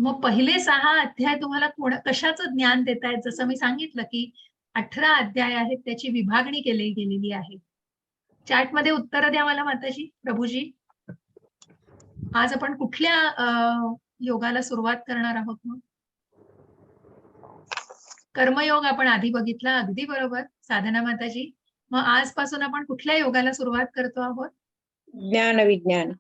मग पहिले 6 अध्याय तुम्हाला कशाचं ज्ञान देतायत? जसं मी सांगितलं की 18 अध्याय आहेत, त्याची विभागणी केली गेलेली आहे. चॅटमध्ये उत्तरं द्या मला माताजी, प्रभूजी. आज आपण कुठल्या योगाला सुरुवात करणार आहोत मग? कर्मयोग आपण आधी बघितला, अगदी बरोबर साधना माताजी. मग आजपासून आपण कुठल्या योगाला सुरुवात करतो आहोत? ज्ञान विज्ञान.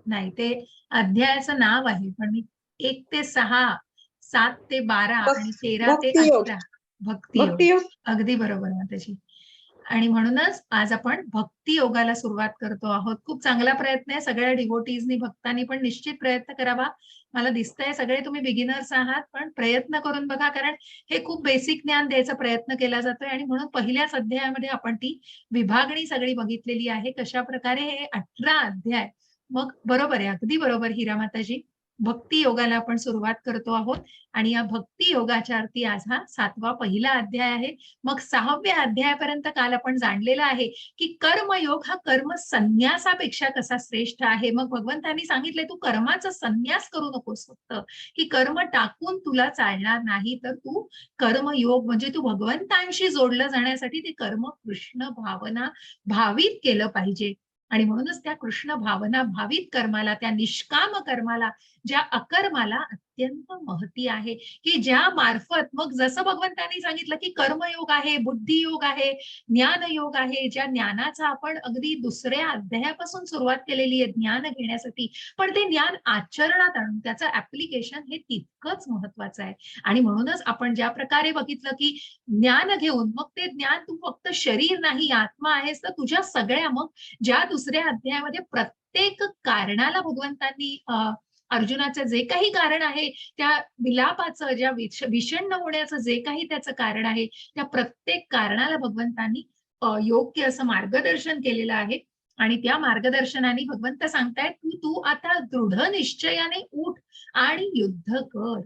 नाही, ते अध्यायाचं नाव आहे, पण मी 1 ते 6, 7 ते 12 आणि 13 ते भक्तियोग. 18 भक्तियोग. अगदी बरोबर माताजी. आणि म्हणूनच आज आपण भक्ती योगाला सुरुवात करतो आहोत. खूप चांगला प्रयत्न आहे. सगळ्या डिव्होटीजनी, भक्तांनी पण निश्चित प्रयत्न करावा. मला दिसतंय सगळे तुम्ही बिगिनर्स आहात, पण प्रयत्न करून बघा, कारण हे खूप बेसिक ज्ञान द्यायचा प्रयत्न केला जातोय आणि म्हणून पहिल्याच अध्यायामध्ये आपण ती विभागणी सगळी बघितलेली आहे. कशा प्रकारे हे 18 अध्याय. मग बरोबर आहे, अगदी बरोबर हिरा माताजी. भक्ती योगाला आपण सुरुवात करतो आहोत आणि या भक्ती योगाच्या अर्थी आज हा 7वा पहिला अध्याय आहे. मग 6व्या अध्यायापर्यंत काल आपण जाणलेलं आहे की कर्मयोग हा कर्म संन्यासापेक्षा कसा श्रेष्ठ आहे. मग भगवंतांनी सांगितले, तू कर्माचा संन्यास करू नकोस, फक्त की कर्म टाकून तुला चालणार नाही, तर तू कर्मयोग म्हणजे तू भगवंतांशी जोडलं जाण्यासाठी ते कर्म कृष्ण भावना भावित केलं पाहिजे. आणि म्हणूनच त्या कृष्ण भावना भावित कर्माला, त्या निष्काम कर्माला, ज्या अकर्माला अत्यंत महती आहे, की ज्या मार्फत, मग जसं भगवंतांनी सांगितलं की कर्मयोग आहे, बुद्धियोग आहे, ज्ञानयोग आहे, ज्या ज्ञानाचा आपण अगदी दुसऱ्या अध्यायापासून सुरुवात केलेली आहे ज्ञान घेण्यासाठी, पण ते ज्ञान आचरणात आणून त्याचं ऍप्लिकेशन हे तितकंच महत्वाचं आहे. आणि म्हणूनच आपण ज्या प्रकारे बघितलं की ज्ञान घेऊन मग ते ज्ञान तू फक्त शरीर नाही आत्मा आहेस, तर तुझ्या सगळ्या, मग ज्या दुसऱ्या अध्यायामध्ये प्रत्येक कारणाला भगवंतांनी अर्जुनाचं जे काही कारण आहे, त्या विलापाचं, ज्या विषण्ण होण्याचं जे काही त्याचं कारण आहे, त्या प्रत्येक कारणाला भगवंतांनी योग्य असं मार्गदर्शन केलेलं आहे. आणि त्या मार्गदर्शनाने भगवंत सांगतायत की तू आता दृढ निश्चयाने उठ आणि युद्ध कर.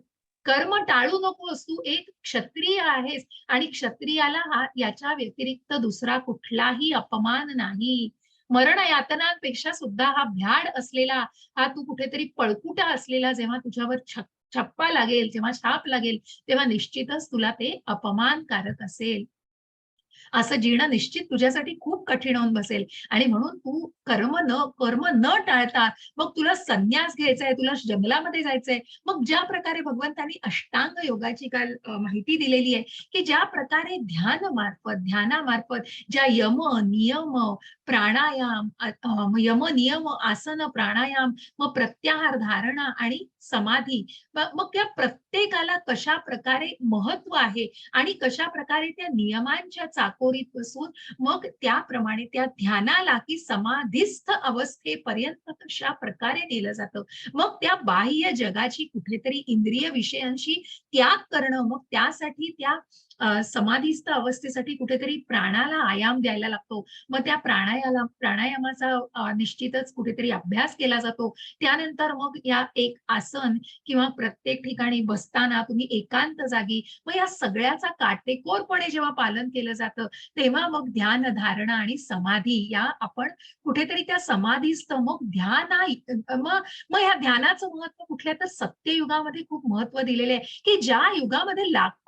कर्म टाळू नकोस. तू एक क्षत्रिय आहेस आणि क्षत्रियाला हा याच्या व्यतिरिक्त दुसरा कुठलाही अपमान नाही. मरण यातनांपेक्षा सुद्धा हा भ्याड असलेला, हा तू कुठेतरी पळकुटा असलेला जेव्हा तुझ्यावर छप्पा लागेल, जेव्हा शाप लागेल, तेव्हा निश्चितच तुला ते अपमानकारक असेल. असं जीणं निश्चित तुझ्यासाठी खूप कठीण होऊन बसेल. आणि म्हणून तू कर्म न टाळता मग तुला संन्यास घ्यायचाय, तुला जंगलामध्ये जायचंय. मग ज्या प्रकारे भगवंतांनी अष्टांग योगाची काल माहिती दिलेली आहे, की ज्या प्रकारे ध्यानामार्फत ज्या यम, नियम, प्राणायाम, यम, नियम, आसन, प्राणायाम, मग प्रत्याहार, धारणा आणि समाधी, मग त्या प्रत्येकाला कशा प्रकारे महत्व आहे आणि कशा प्रकारे त्या नियमांच्या चाकोरीत बसून मग त्याप्रमाणे त्या ध्यानाला की समाधीस्थ अवस्थेपर्यंत कशा प्रकारे नेलं जातं. मग त्या बाह्य जगाची कुठेतरी इंद्रिय विषयांशी त्याग करणं, मग त्यासाठी त्या समाधीस्थ अवस्थेसाठी कुठेतरी प्राणाला आयाम द्यायला लागतो. मग त्या प्राणायामाचा निश्चितच कुठेतरी अभ्यास केला जातो. त्यानंतर मग या एक आसन किंवा प्रत्येक ठिकाणी बसताना तुम्ही एकांत जागी, मग या सगळ्याचा काटेकोरपणे जेव्हा पालन केलं जातं, तेव्हा मग ध्यान, धारणा आणि समाधी या आपण कुठेतरी त्या समाधीस्थ मग मग ह्या ध्यानाचं महत्व कुठल्या तर सत्ययुगामध्ये खूप महत्व दिलेले आहे, की ज्या युगामध्ये लाखो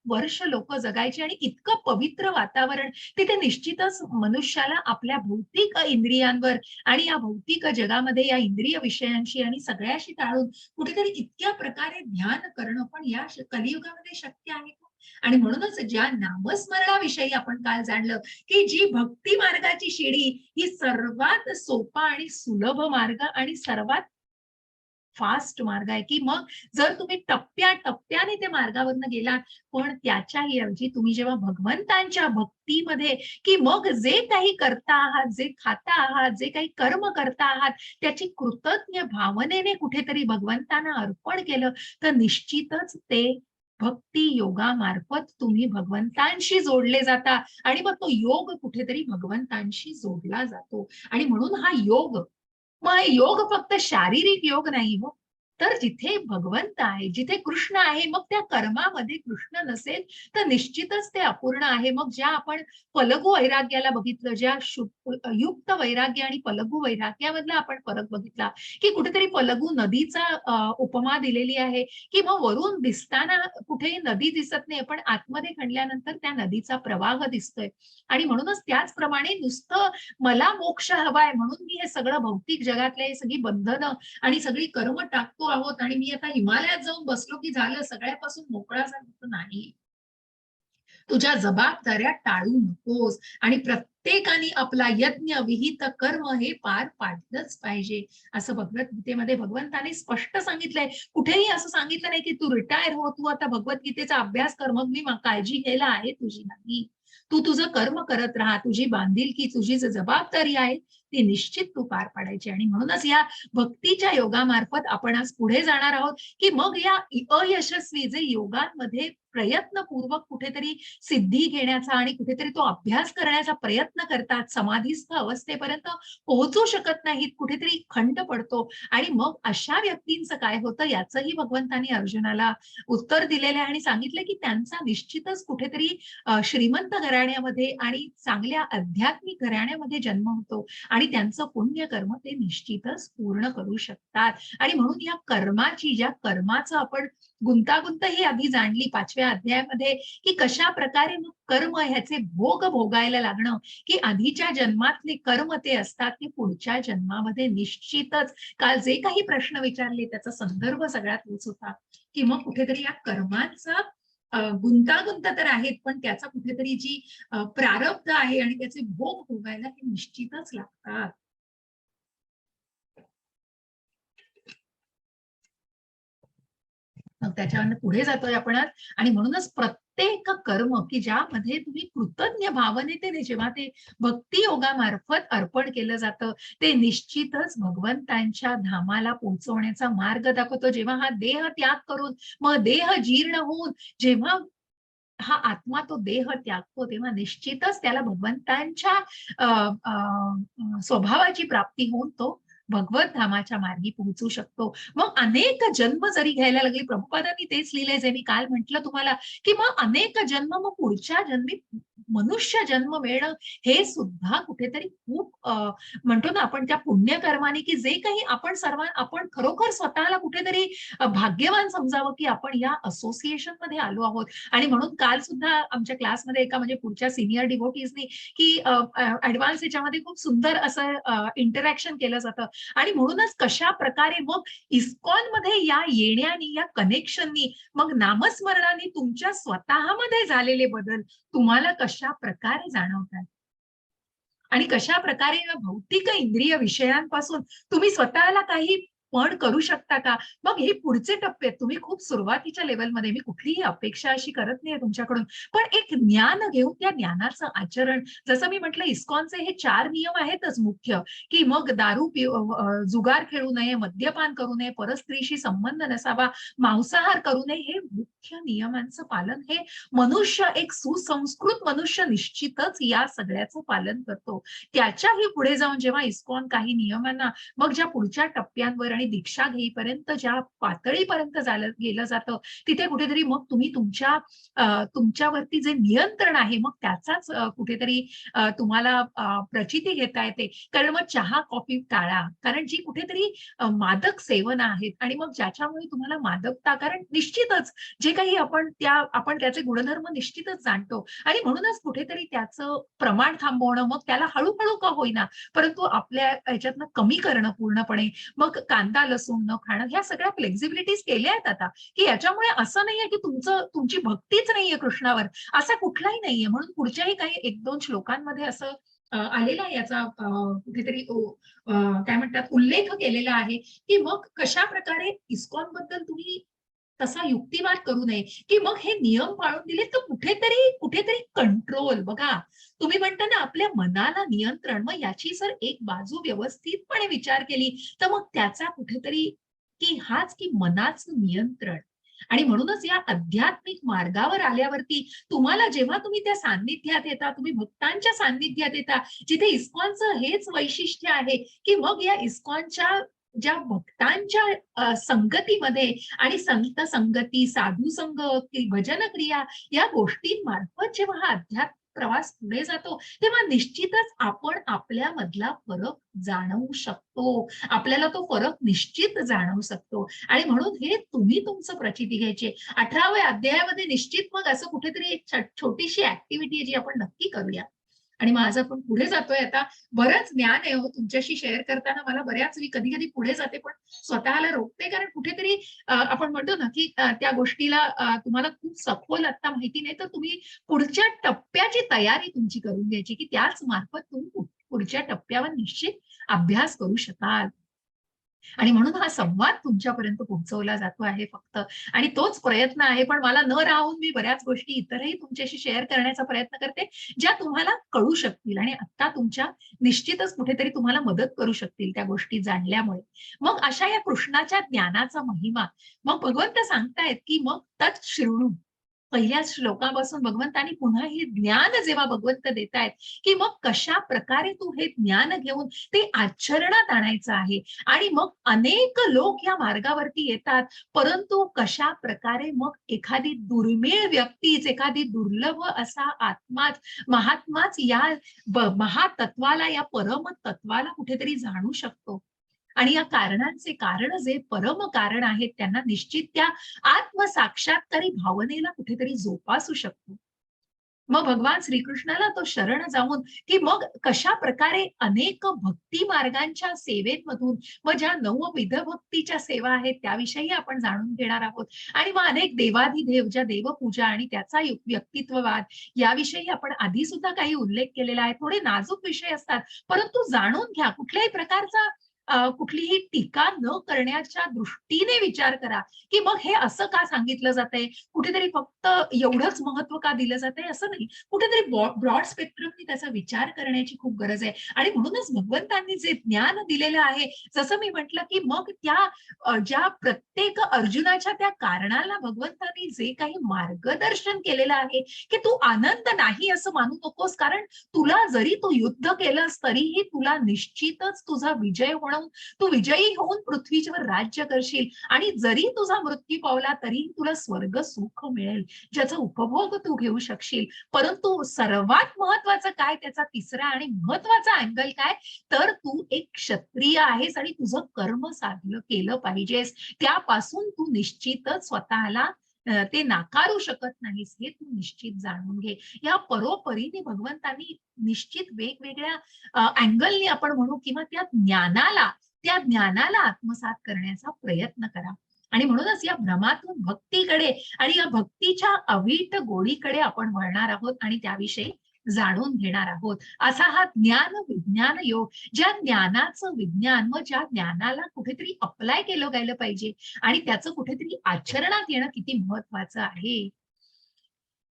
वर्ष लोक जगायचे आणि इतकं पवित्र वातावरण, तिथे निश्चितच मनुष्याला आपल्या भौतिक इंद्रियांवर आणि या भौतिक जगामध्ये या इंद्रिय विषयांशी आणि सगळ्याशी टाळून कुठेतरी इतक्या प्रकारे ध्यान करणं पण या कलियुगामध्ये शक्य आहे. आणि म्हणूनच ज्या नामस्मरणाविषयी आपण काल जाणलं, की जी भक्ती मार्गाची शिडी ही सर्वात सोपा आणि सुलभ मार्ग आणि सर्वात फास्ट मार्ग आहे, की मग जर तुम्ही टप्प्याटप्प्याने त्या मार्गावरनं गेलात, पण त्याच्याही ऐवजी तुम्ही जेव्हा भगवंतांच्या भक्तीमध्ये, की मग जे काही करता आहात, जे खाता आहात, जे काही कर्म करता आहात, त्याची कृतज्ञ भावनेने कुठेतरी भगवंतांना अर्पण केलं, तर निश्चितच ते भक्ती योगामार्फत तुम्ही भगवंतांशी जोडले जाता आणि मग तो योग कुठेतरी भगवंतांशी जोडला जातो. आणि म्हणून हा योग, मग हे योग फक्त शारीरिक योग नाही हो, तर जिथे भगवंत आहे, जिथे कृष्ण आहे, मग त्या कर्मामध्ये कृष्ण नसेल तर निश्चितच ते अपूर्ण आहे. मग ज्या आपण फलगू वैराग्याला बघितलं, ज्या युक्त वैराग्य आणि फलगू वैराग्यामधला आपण फरक बघितला, की कुठेतरी फलगू नदीचा उपमा दिलेली आहे, की मग वरून दिसताना कुठेही नदी दिसत नाही, पण आतमध्ये खणल्यानंतर त्या नदीचा प्रवाह दिसतोय. आणि म्हणूनच त्याचप्रमाणे नुसतं मला मोक्ष हवाय म्हणून मी हे सगळं भौतिक जगातले ही सगळी बंधनं आणि सगळी कर्म टाकतो आहोत आणि मी आता हिमालयात जाऊन बसलो की झालं सगळ्यापासून मोकळा झालो नाही. तुझ्या जबाबदाऱ्या टाळू नकोस आणि प्रत्येकाने आपला यज्ञ विहित कर्म हे पार पाडलंच पाहिजे असं भगवद्गीतेमध्ये भगवंताने स्पष्ट सांगितलंय. कुठेही असं सांगितलं नाही की तू रिटायर हो, तू आता भगवद्गीतेचा अभ्यास कर, मग मी काळजी घ्यायला आहे तुझी. नाही, तू तुझं कर्म करत राहा. तुझी बांधिलकी, तुझी जी जबाबदारी आहे ती निश्चित तू पार पाडायची. आणि म्हणूनच या भक्तीच्या योगामार्फत आपण आज पुढे जाणार आहोत, की मग या अयशस्वी जे योगांमध्ये प्रयत्नपूर्वक कुठेतरी सिद्धी घेण्याचा आणि कुठेतरी तो अभ्यास करण्याचा प्रयत्न करतात, समाधीस्थ अवस्थेपर्यंत पोहोचू शकत नाहीत, कुठेतरी खंड पडतो. आणि मग अशा व्यक्तींचं काय होतं याचंही भगवंतांनी अर्जुनाला उत्तर दिलेलं आहे आणि सांगितलं की त्यांचा निश्चितच कुठेतरी श्रीमंत घराण्यामध्ये आणि चांगल्या आध्यात्मिक घराण्यामध्ये जन्म होतो आणि त्यांचं पुण्यकर्म ते निश्चितच पूर्ण करू शकतात. आणि म्हणून या कर्माची, ज्या कर्माचं आपण गुंतागुंत ही आधी जाणली 5व्या अध्यायामध्ये, की कशा प्रकारे मग कर्म ह्याचे भोग भोगायला लागणं, की आधीच्या जन्मातले कर्म ते असतात की पुढच्या जन्मामध्ये निश्चितच काल जे काही प्रश्न विचारले त्याचा संदर्भ सगळ्यात तोच होता, की मग कुठेतरी या कर्माचा गुंतागुंत तर आहेत, पण त्याचा कुठेतरी जी प्रारब्ध आहे आणि त्याचे भोग भोगायला हे निश्चितच लागतात. मग त्याच्यावरनं पुढे जातोय आपण आज. आणि म्हणूनच प्रत्येक कर्म की ज्यामध्ये तुम्ही कृतज्ञ भावनेने जेव्हा ते भक्ती योगामार्फत अर्पण केलं जातं, ते निश्चितच भगवंतांच्या धामाला पोहोचवण्याचा मार्ग दाखवतो. जेव्हा हा देह त्याग करून मग देह जीर्ण होऊन जेव्हा हा आत्मा तो देह त्यागतो, तेव्हा निश्चितच त्याला भगवंतांच्या अ, अ, स्वभावाची प्राप्ती होऊन तो भगवत धामाच्या मार्गी पोहोचू शकतो. मग अनेक जन्म जरी घ्यायला लागली, प्रभुपादांनी तेच लिहिलंय जे मी काल म्हटलं तुम्हाला, की मग अनेक जन्म, मग पुढच्या जन्मी मनुष्य जन्म मिळणं हे सुद्धा कुठेतरी खूप म्हणतो ना आपण त्या पुण्यकर्माने, की जे काही आपण खरोखर स्वतःला कुठेतरी भाग्यवान समजावं, की आपण या असोसिएशन मध्ये आलो आहोत. आणि म्हणून काल सुद्धा आमच्या क्लासमध्ये एका म्हणजे पुढच्या सिनियर डिव्होटीजनी की ऍडव्हान्स ह्याच्यामध्ये खूप सुंदर असं इंटरॅक्शन केलं जातं. आणि म्हणूनच कशा प्रकारे मग इस्कॉन मध्ये या येण्यानी, या कनेक्शननी, मग नामस्मरणाने तुमच्या स्वतःमध्ये झालेले बदल तुम्हाला कशा प्रकारे जाणवतात आणि कशा प्रकारे या भौतिक इंद्रिय विषयांपासून तुम्ही स्वतःला काही पण करू शकता का? मग हे पुढचे टप्पे आहेत. तुम्ही खूप सुरुवातीच्या लेव्हलमध्ये, मी कुठलीही अपेक्षा अशी करत नाहीये तुमच्याकडून, पण एक ज्ञान घेऊन त्या ज्ञानाचं आचरण, जसं मी म्हटलं इस्कॉनचे हे 4 नियम आहेतच मुख्य, की मग जुगार खेळू नये, मद्यपान करू नये, परस्त्रीशी संबंध नसावा, मांसाहार करू नये, हे मुख्य नियमांचं पालन हे मनुष्य, एक सुसंस्कृत मनुष्य निश्चितच या सगळ्याचं पालन करतो. त्याच्याही पुढे जाऊन जेव्हा इस्कॉन काही नियमांना मग ज्या पुढच्या टप्प्यांवर आणि दीक्षा घेईपर्यंत ज्या पातळीपर्यंत गेलं जातं, तिथे कुठेतरी मग तुम्ही तुमच्यावरती जे नियंत्रण आहे मग त्याचाच कुठेतरी तुम्हाला प्रचिती घेता येते. कारण मग चहा, कॉफी टाळा. कारण जी कुठेतरी मादक सेवन आहेत आणि मग ज्याच्यामुळे तुम्हाला मादकता, कारण निश्चितच जे काही आपण त्याचे गुणधर्म निश्चितच जाणतो आणि म्हणूनच कुठेतरी त्याचं प्रमाण थांबवणं, मग त्याला हळू-हळू का होईना, परंतु आपल्या ह्याच्यातनं कमी करणं पूर्णपणे. मग कांदा, लसूण न खाणं, ह्या सगळ्या फ्लेक्सिबिलिटीज केल्या आहेत आता, की याच्यामुळे असं नाहीये की तुमची भक्तीच नाहीये कृष्णावर, असा कुठलाही नाहीये. म्हणून पुढच्याही काही 1-2 श्लोकांमध्ये असं आलेला आहे याचा कुठेतरी काय म्हणतात उल्लेख केलेला आहे, की मग कशाप्रकारे इस्कॉनबद्दल तुम्ही तसा युक्तिवाद करू नये, की मग हे नियम पाळून दिले तर कुठेतरी कुठेतरी कंट्रोल बघा. तुम्ही म्हणता ना आपल्या मनाला नियंत्रण, मग याची जर एक बाजू व्यवस्थितपणे विचार केली, तर मग त्याचा कुठेतरी की हाच की मनाचं नियंत्रण. आणि म्हणूनच या आध्यात्मिक मार्गावर आल्यावरती तुम्हाला जेव्हा तुम्ही त्या सान्निध्यात येता, तुम्ही भक्तांच्या सान्निध्यात येता, जिथे इस्कॉनचं हेच वैशिष्ट्य आहे, की मग या इस्कॉनच्या ज्या भक्तांच्या संगतीमध्ये आणि संत संगती, साधू संग, भजन क्रिया या गोष्टींमार्फत जेव्हा हा अध्यात्म प्रवास पुढे जातो, तेव्हा निश्चितच आपण आपल्यामधला फरक जाणवू शकतो. आपल्याला तो फरक निश्चित जाणवू शकतो आणि म्हणून हे तुम्ही तुमचं प्रचिती घ्यायची. 18व्या अध्यायामध्ये निश्चित मग असं कुठेतरी एक छोटीशी ऍक्टिव्हिटी जी आपण नक्की करूया. आणि मग आज आपण पुढे जातोय आता. बरंच ज्ञान आहे हो तुमच्याशी शेअर करताना. मला बऱ्याच मी कधी-कधी पुढे जाते, पण स्वतःला रोखते. कारण कुठेतरी आपण म्हणतो ना, की त्या गोष्टीला तुम्हाला खूप सखोल आता माहिती नाही, तर तुम्ही पुढच्या टप्प्याची तयारी तुमची करून घ्यायची, की त्याच मार्फत तुम्ही पुढच्या टप्प्यावर निश्चित अभ्यास करू शकाल. आणि म्हणून हा संवाद तुमच्यापर्यंत पोहोचवला जातो आहे फक्त. आणि तोच प्रयत्न आहे. पण मला न राहून मी बऱ्याच गोष्टी इतरही तुमच्याशी शेअर करण्याचा प्रयत्न करते, ज्या तुम्हाला कळू शकतील आणि आता तुमच्या निश्चितच कुठेतरी तुम्हाला मदत करू शकतील त्या गोष्टी जाणल्यामुळे. मग अशा या कृष्णाच्या ज्ञानाचा महिमा मग भगवंत सांगतायत, की मग तत् शृणु. पहिल्या श्लोकापासून भगवंतांनी पुन्हा हे ज्ञान जेव्हा भगवंत देतायत, की मग कशा प्रकारे तू हे ज्ञान घेऊन ते आचरणात आणायचं आहे. आणि मग अनेक लोक या मार्गावरती येतात, परंतु कशा प्रकारे मग एखादी दुर्मिळ व्यक्तीच, एखादी दुर्लभ असा आत्माच, महात्माच या महातत्वाला, या परम तत्वाला कुठेतरी जाणू शकतो. आणि या कारणांचे कारण जे परम कारण आहेत, त्यांना निश्चित त्या आत्मसाक्षात्कारी भावनेला कुठेतरी जोपासू शकतो. मग भगवान श्रीकृष्णाला तो शरण जाऊन, की मग कशा प्रकारे अनेक भक्ती मार्गांच्या सेवेमधून, मग ज्या नवविध भक्तीच्या सेवा आहेत त्याविषयी आपण जाणून घेणार आहोत. आणि मग अनेक देवाधिदेव, ज्या देवपूजा आणि त्याचा व्यक्तित्ववाद याविषयी आपण आधी सुद्धा काही उल्लेख केलेला आहे. थोडे नाजूक विषय असतात, परंतु जाणून घ्या. कुठल्याही प्रकारचा कुठलीही टीका न करण्याच्या दृष्टीने विचार करा, की मग हे असं का सांगितलं जातंय? कुठेतरी फक्त एवढंच महत्व का दिलं जातंय? असं नाही. कुठेतरी ब्रॉड स्पेक्ट्रमनी त्याचा विचार करण्याची खूप गरज आहे. आणि म्हणूनच भगवंतांनी जे ज्ञान दिलेलं आहे, जसं मी म्हटलं, की मग त्या ज्या प्रत्येक अर्जुनाच्या त्या कारणाला भगवंतांनी जे काही मार्गदर्शन केलेलं आहे, की तू आनंद नाही असं मानू नकोस. कारण तुला जरी तू युद्ध केलंस, तरीही तुला निश्चितच तुझा विजय होणं, तू विजयी होऊन पृथ्वीवर राज्य करशील. आणि जरी तुझा मृत्यू पावला, तरी तुला स्वर्ग सुख मिळेल, ज्याचा उपभोग तू घेऊ शकशील. परंतु सर्वात महत्वाचं काय, त्याचा तिसरा आणि महत्वाचा अँगल काय, तर तू एक क्षत्रिय आहेस आणि तुझं कर्म साधलं केलं पाहिजेस. त्यापासून तू निश्चितच स्वतःला ते नाकारू शकत नाहीस, हे तू निश्चित जाणून घे. या परोपरीने भगवंतांनी निश्चित वेगवेगळ्या अँगलनी आपण म्हणू, किंवा त्या ज्ञानाला आत्मसात करण्याचा प्रयत्न करा. आणि म्हणूनच या भ्रमातून भक्तीकडे आणि या भक्तीच्या अवीट गोडीकडे आपण वळणार आहोत आणि त्याविषयी जाणून घेणार आहोत. असा हा ज्ञान विज्ञान योग, ज्या ज्ञानाचं विज्ञान, व ज्या ज्ञानाला कुठेतरी अप्लाय केलं गेलं पाहिजे आणि त्याचं कुठेतरी आचरणात येणं किती महत्वाचं आहे.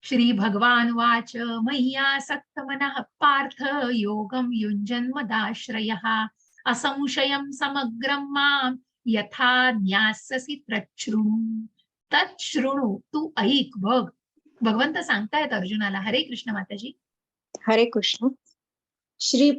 श्री भगवान वाच मय्यासक्त मनः पार्थ योगम युञ्जन्मदाश्रयः असंशयं समग्रं मां यथा ज्ञास्यसि तच्छृणु. तच्छृणु, तू ऐक, बघ. भगवंत सांगतायत अर्जुनाला. हरे कृष्ण माताजी. हरे कृष्ण. श्री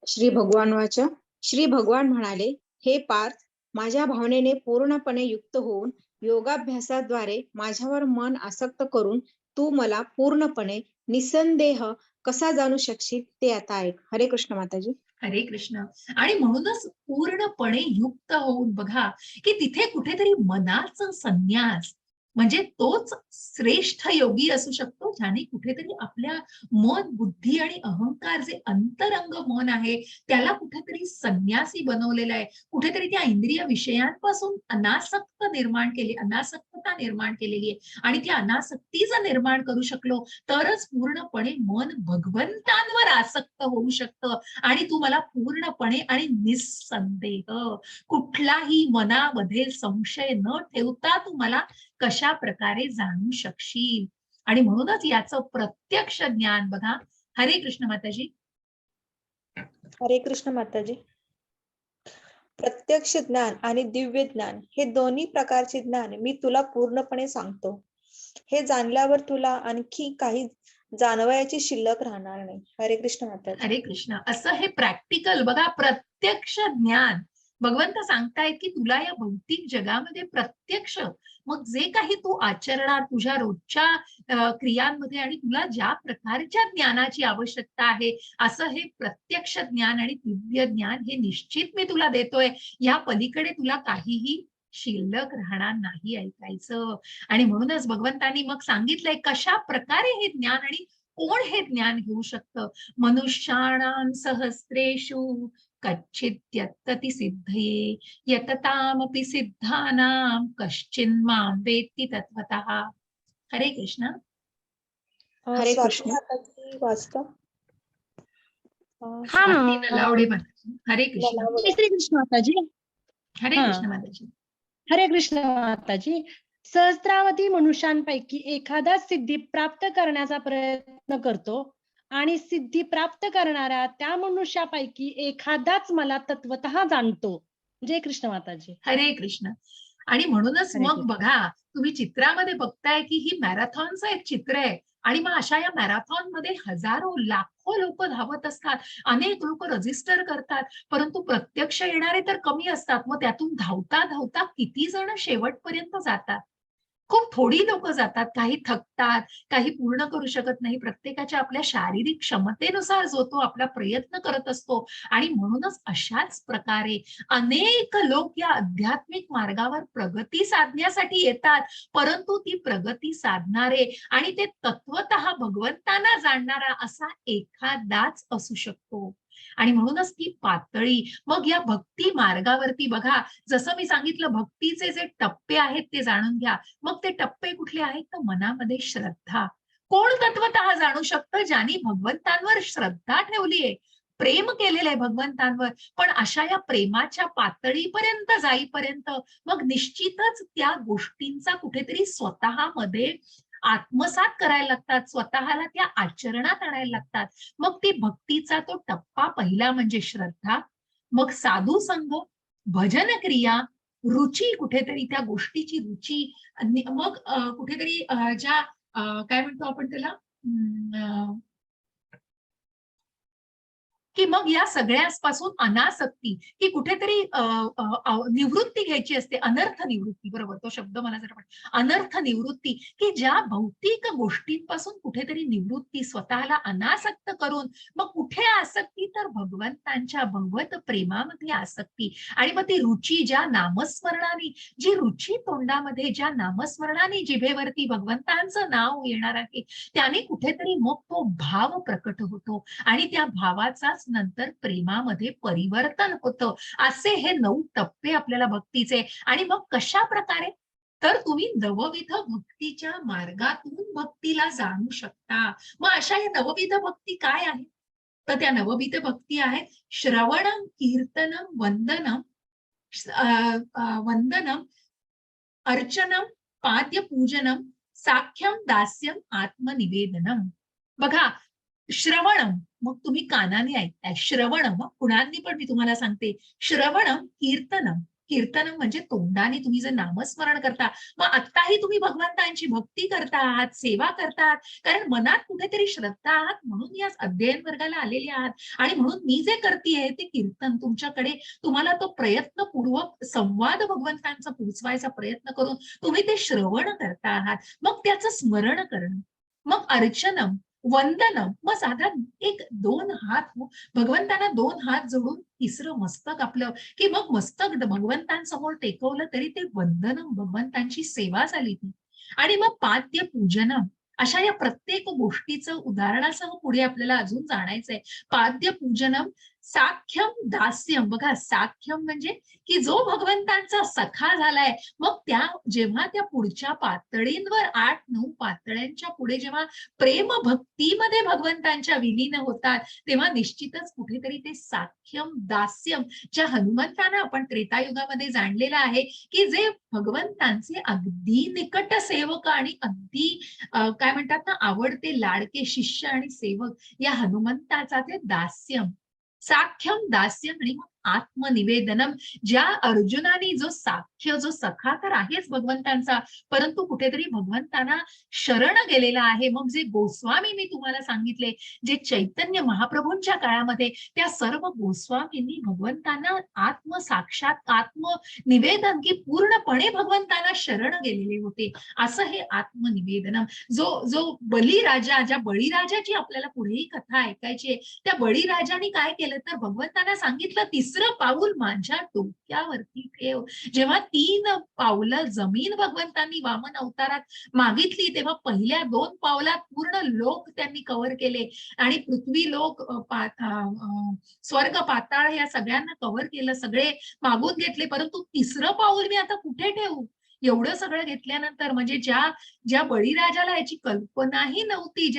श्री भगवान वाच. श्री भगवान म्हणाले, हे पार्थ, माझ्या भावनेने पूर्णपणे युक्त होऊन योगाभ्यासाद्वारे माझ्यावर मन आसक्त करून तू मला पूर्णपणे निसंदेह कसा जाणू शकशील ते आता ऐक. हरे कृष्ण माताजी. हरे कृष्ण. आणि म्हणूनच पूर्णपणे युक्त होऊन बघा, की तिथे कुठेतरी मनाचा संन्यास म्हणजे तोच श्रेष्ठ योगी असू शकतो, ज्याने कुठेतरी आपल्या मन, बुद्धी आणि अहंकार, जे अंतरंग मन आहे, त्याला कुठेतरी संन्यासी बनवलेलं आहे. कुठेतरी त्या इंद्रिय विषयांपासून अनासक्तता निर्माण केलेली आहे. आणि ती अनासक्ती जर निर्माण करू शकलो, तरच पूर्णपणे मन भगवंतांवर आसक्त होऊ शकतं. आणि तू मला पूर्णपणे आणि निस्संदेह, कुठलाही मनामध्ये संशय न ठेवता तू मला कशा प्रकारे जाणू शकशील. आणि म्हणूनच याचं प्रत्यक्ष ज्ञान बघा. हरे कृष्ण माताजी. हरे कृष्ण माताजी. प्रत्यक्ष ज्ञान आणि दिव्य ज्ञान हे दोन्ही प्रकारचे ज्ञान मी तुला पूर्णपणे सांगतो. हे जाणल्यावर तुला आणखी काही जाणवायची शिल्लक राहणार नाही. हरे कृष्ण माताजी. हरे कृष्ण. असं हे प्रॅक्टिकल बघा, प्रत्यक्ष ज्ञान भगवंत सांगतायत की तुला या भौतिक जगामध्ये प्रत्यक्ष मग जे काही तू आचरणार तुझ्या रोजच्या क्रियांमध्ये आणि तुला ज्या प्रकारच्या ज्ञानाची आवश्यकता आहे असं हे प्रत्यक्ष ज्ञान आणि दिव्य ज्ञान हे निश्चित मी तुला देतोय. या पलीकडे तुला काहीही शिल्लक राहणार नाही ऐकायचं. आणि म्हणूनच भगवंतांनी मग सांगितलंय कशा प्रकारे हे ज्ञान आणि कोण हे ज्ञान घेऊ शकतं. मनुष्याणां सहस्रेषु कच्चिद्यत्तति सिद्धये यततामपि सिद्धानां कश्चिन्मां वेत्ति तत्त्वतः. हरे कृष्ण. हरे स्वाती कृष्ण. माताजी वाचता. स्वाती नलावडे माताजी. हरे कृष्ण. नलावडे. श्री कृष्ण माताजी. हरे हा. कृष्ण माताजी. हरे कृष्ण माताजी. सहस्रावधी मनुष्यांपैकी एखादा सिद्धी प्राप्त करण्याचा प्रयत्न करतो आणि सिद्धी प्राप्त करणाऱ्या त्या मनुष्यापैकी एखादाच मला तत्वतः जाणतो. जय कृष्ण माताजी. हरे कृष्ण. आणि म्हणूनच हरे मग कृष्ण. बघा तुम्ही चित्रामध्ये बघताय की ही मॅरेथॉनचं एक चित्र आहे आणि मग अशा या मॅरेथॉन मध्ये हजारो लाखो लोक धावत असतात. अनेक लोक रजिस्टर करतात परंतु प्रत्यक्ष येणारे तर कमी असतात. मग त्यातून धावता धावता किती जण शेवटपर्यंत जातात. खूप थोडी लोक जातात. काही थकतात, काही पूर्ण करू शकत नाही. प्रत्येकाच्या आपल्या शारीरिक क्षमतेनुसार जो तो आपला प्रयत्न करत असतो. आणि म्हणूनच अशाच प्रकारे अनेक लोक या आध्यात्मिक मार्गावर प्रगती साधण्यासाठी येतात. परंतु ती प्रगती साधणारे आणि ते तत्वतः भगवंतांना जाणणारा असा एखादाच असू शकतो. आणि म्हणूनच ती पातळी मग या भक्ती मार्गावरती बघा जसं मी सांगितलं भक्तीचे जे टप्पे आहेत ते जाणून घ्या. मग ते टप्पे कुठले आहेत तर मनामध्ये श्रद्धा. कोण तत्वतः जाणू शकतं ज्यांनी भगवंतांवर श्रद्धा ठेवलीये, प्रेम केलेलं आहे भगवंतांवर. पण अशा या प्रेमाच्या पातळीपर्यंत जाईपर्यंत मग निश्चितच त्या गोष्टींचा कुठेतरी स्वतःमध्ये आत्मसात करायला लागतात, स्वतःला त्या आचरणात आणायला लागतात. मग ती भक्तीचा तो टप्पा पहिला म्हणजे श्रद्धा, मग साधू संग, भजन क्रिया, रुची कुठेतरी त्या गोष्टीची रुची, मग कुठेतरी ज्या काय म्हणतो आपण त्याला की मग या सगळ्यापासून अनासक्ती की कुठेतरी निवृत्ती घ्यायची असते. अनर्थ निवृत्ती, बरोबर तो शब्द मला जरा अनर्थ निवृत्ती, की ज्या भौतिक गोष्टींपासून कुठेतरी निवृत्ती, स्वतःला अनासक्त करून मग कुठे आसक्ती तर भगवंतांच्या भगवत प्रेमामध्ये आसक्ती. आणि मग ती रुची ज्या नामस्मरणाने, जी रुची तोंडामध्ये ज्या नामस्मरणाने जिभेवरती भगवंतांचं नाव येणार आहे त्याने कुठेतरी मग तो भाव प्रकट होतो आणि त्या भावाचाच नंतर प्रेमामध्ये परिवर्तन होतं. असे हे 9 टप्पे आपल्याला भक्तीचे. आणि मग कशा प्रकारे तर तुम्ही नवविध भक्तीच्या मार्गातून भक्तीला जाणू शकता. मग अशा या नवविध भक्ती काय आहे तर त्या नवविध भक्ती आहेत श्रवणम, कीर्तनम, वंदनम, वंदनम, अर्चनम, पाद्यपूजनम, साख्यम, दास्यम, आत्मनिवेदनम. बघा श्रवणम मग तुम्ही कानाने ऐकताय. श्रवणम कुणांनी पण मी तुम्हाला सांगते. श्रवणम, कीर्तनम, कीर्तनम म्हणजे तोंडाने तुम्ही जे नामस्मरण करता. मग आत्ताही तुम्ही भगवंतांची भक्ती करता आहात, सेवा करतात कारण मनात कुठेतरी श्रद्धा आहात म्हणून या अध्ययन वर्गाला आलेले आहात. आणि म्हणून मी जे करतेय ते कीर्तन तुमच्याकडे तुम्हाला तो प्रयत्नपूर्वक संवाद भगवंतांचा पोहोचवायचा प्रयत्न करून तुम्ही ते श्रवण करता आहात. मग त्याचं स्मरण करणं. मग अर्चनम, वंदनम मग साधा 1-2 हात भगवंतांना 2 हात जोडून तिसरं मस्तक आपलं की मग मस्तक भगवंतांसमोर टेकवलं तरी ते वंदनम, भगवंतांची सेवा झाली ती. आणि मग पाद्य पूजनम अशा या प्रत्येक गोष्टीचं उदाहरणासह पुढे आपल्याला अजून जाणायचंय. पाद्य पूजनम, साख्यम, दास्यम. बघा साख्यम म्हणजे की जो भगवंतांचा सखा झालाय मग त्या जेव्हा त्या पुढच्या पातळींवर 8-9 पातळ्यांच्या पुढे जेव्हा प्रेम भक्तीमध्ये भगवंतांच्या विलीन होतात तेव्हा निश्चितच कुठेतरी ते साख्यम, दास्यम ज्या हनुमंतांना आपण त्रेतायुगामध्ये जाणलेलं आहे की जे भगवंतांचे अगदी निकट सेवक आणि अगदी काय म्हणतात ना आवडते लाडके शिष्य आणि सेवक या हनुमंताचा ते दास्यम, साख्यम, दास्यम आणि मग आत्मनिवेदनम. ज्या अर्जुनाने जो साख्य, जो सखा तर आहेच भगवंतांचा, परंतु कुठेतरी भगवंतांना शरण गेलेला आहे. मग जे गोस्वामी मी तुम्हाला सांगितले, जे चैतन्य महाप्रभूंच्या काळामध्ये त्या सर्व गोस्वामींनी भगवंतांना आत्मसाक्षात, आत्मनिवेदन की पूर्णपणे भगवंतांना शरण गेलेले होते. असं हे आत्मनिवेदनम. जो जो बळीराजा, ज्या बळीराजाची आपल्याला पुढेही कथा ऐकायची आहे, त्या बळीराजाने काय केलं तर भगवंतांना सांगितलं, तिसरं पाऊल माझ्या डोक्यावरती ठेव. जेव्हा 3 पावलं जमीन भगवंतांनी वामन अवतारात मागितली, तेव्हा पहिल्या 2 पावलात पूर्ण लोक त्यांनी कव्हर केले आणि पृथ्वी, लोक, स्वर्ग, पाताळ या सगळ्यांना कव्हर केलं, सगळे मागून घेतले. परंतु तिसरं पाऊल मी आता कुठे ठेवू? एवढं सगळं घेतल्यानंतर, म्हणजे ज्या बळीराजाला याची कल्पनाही नव्हती,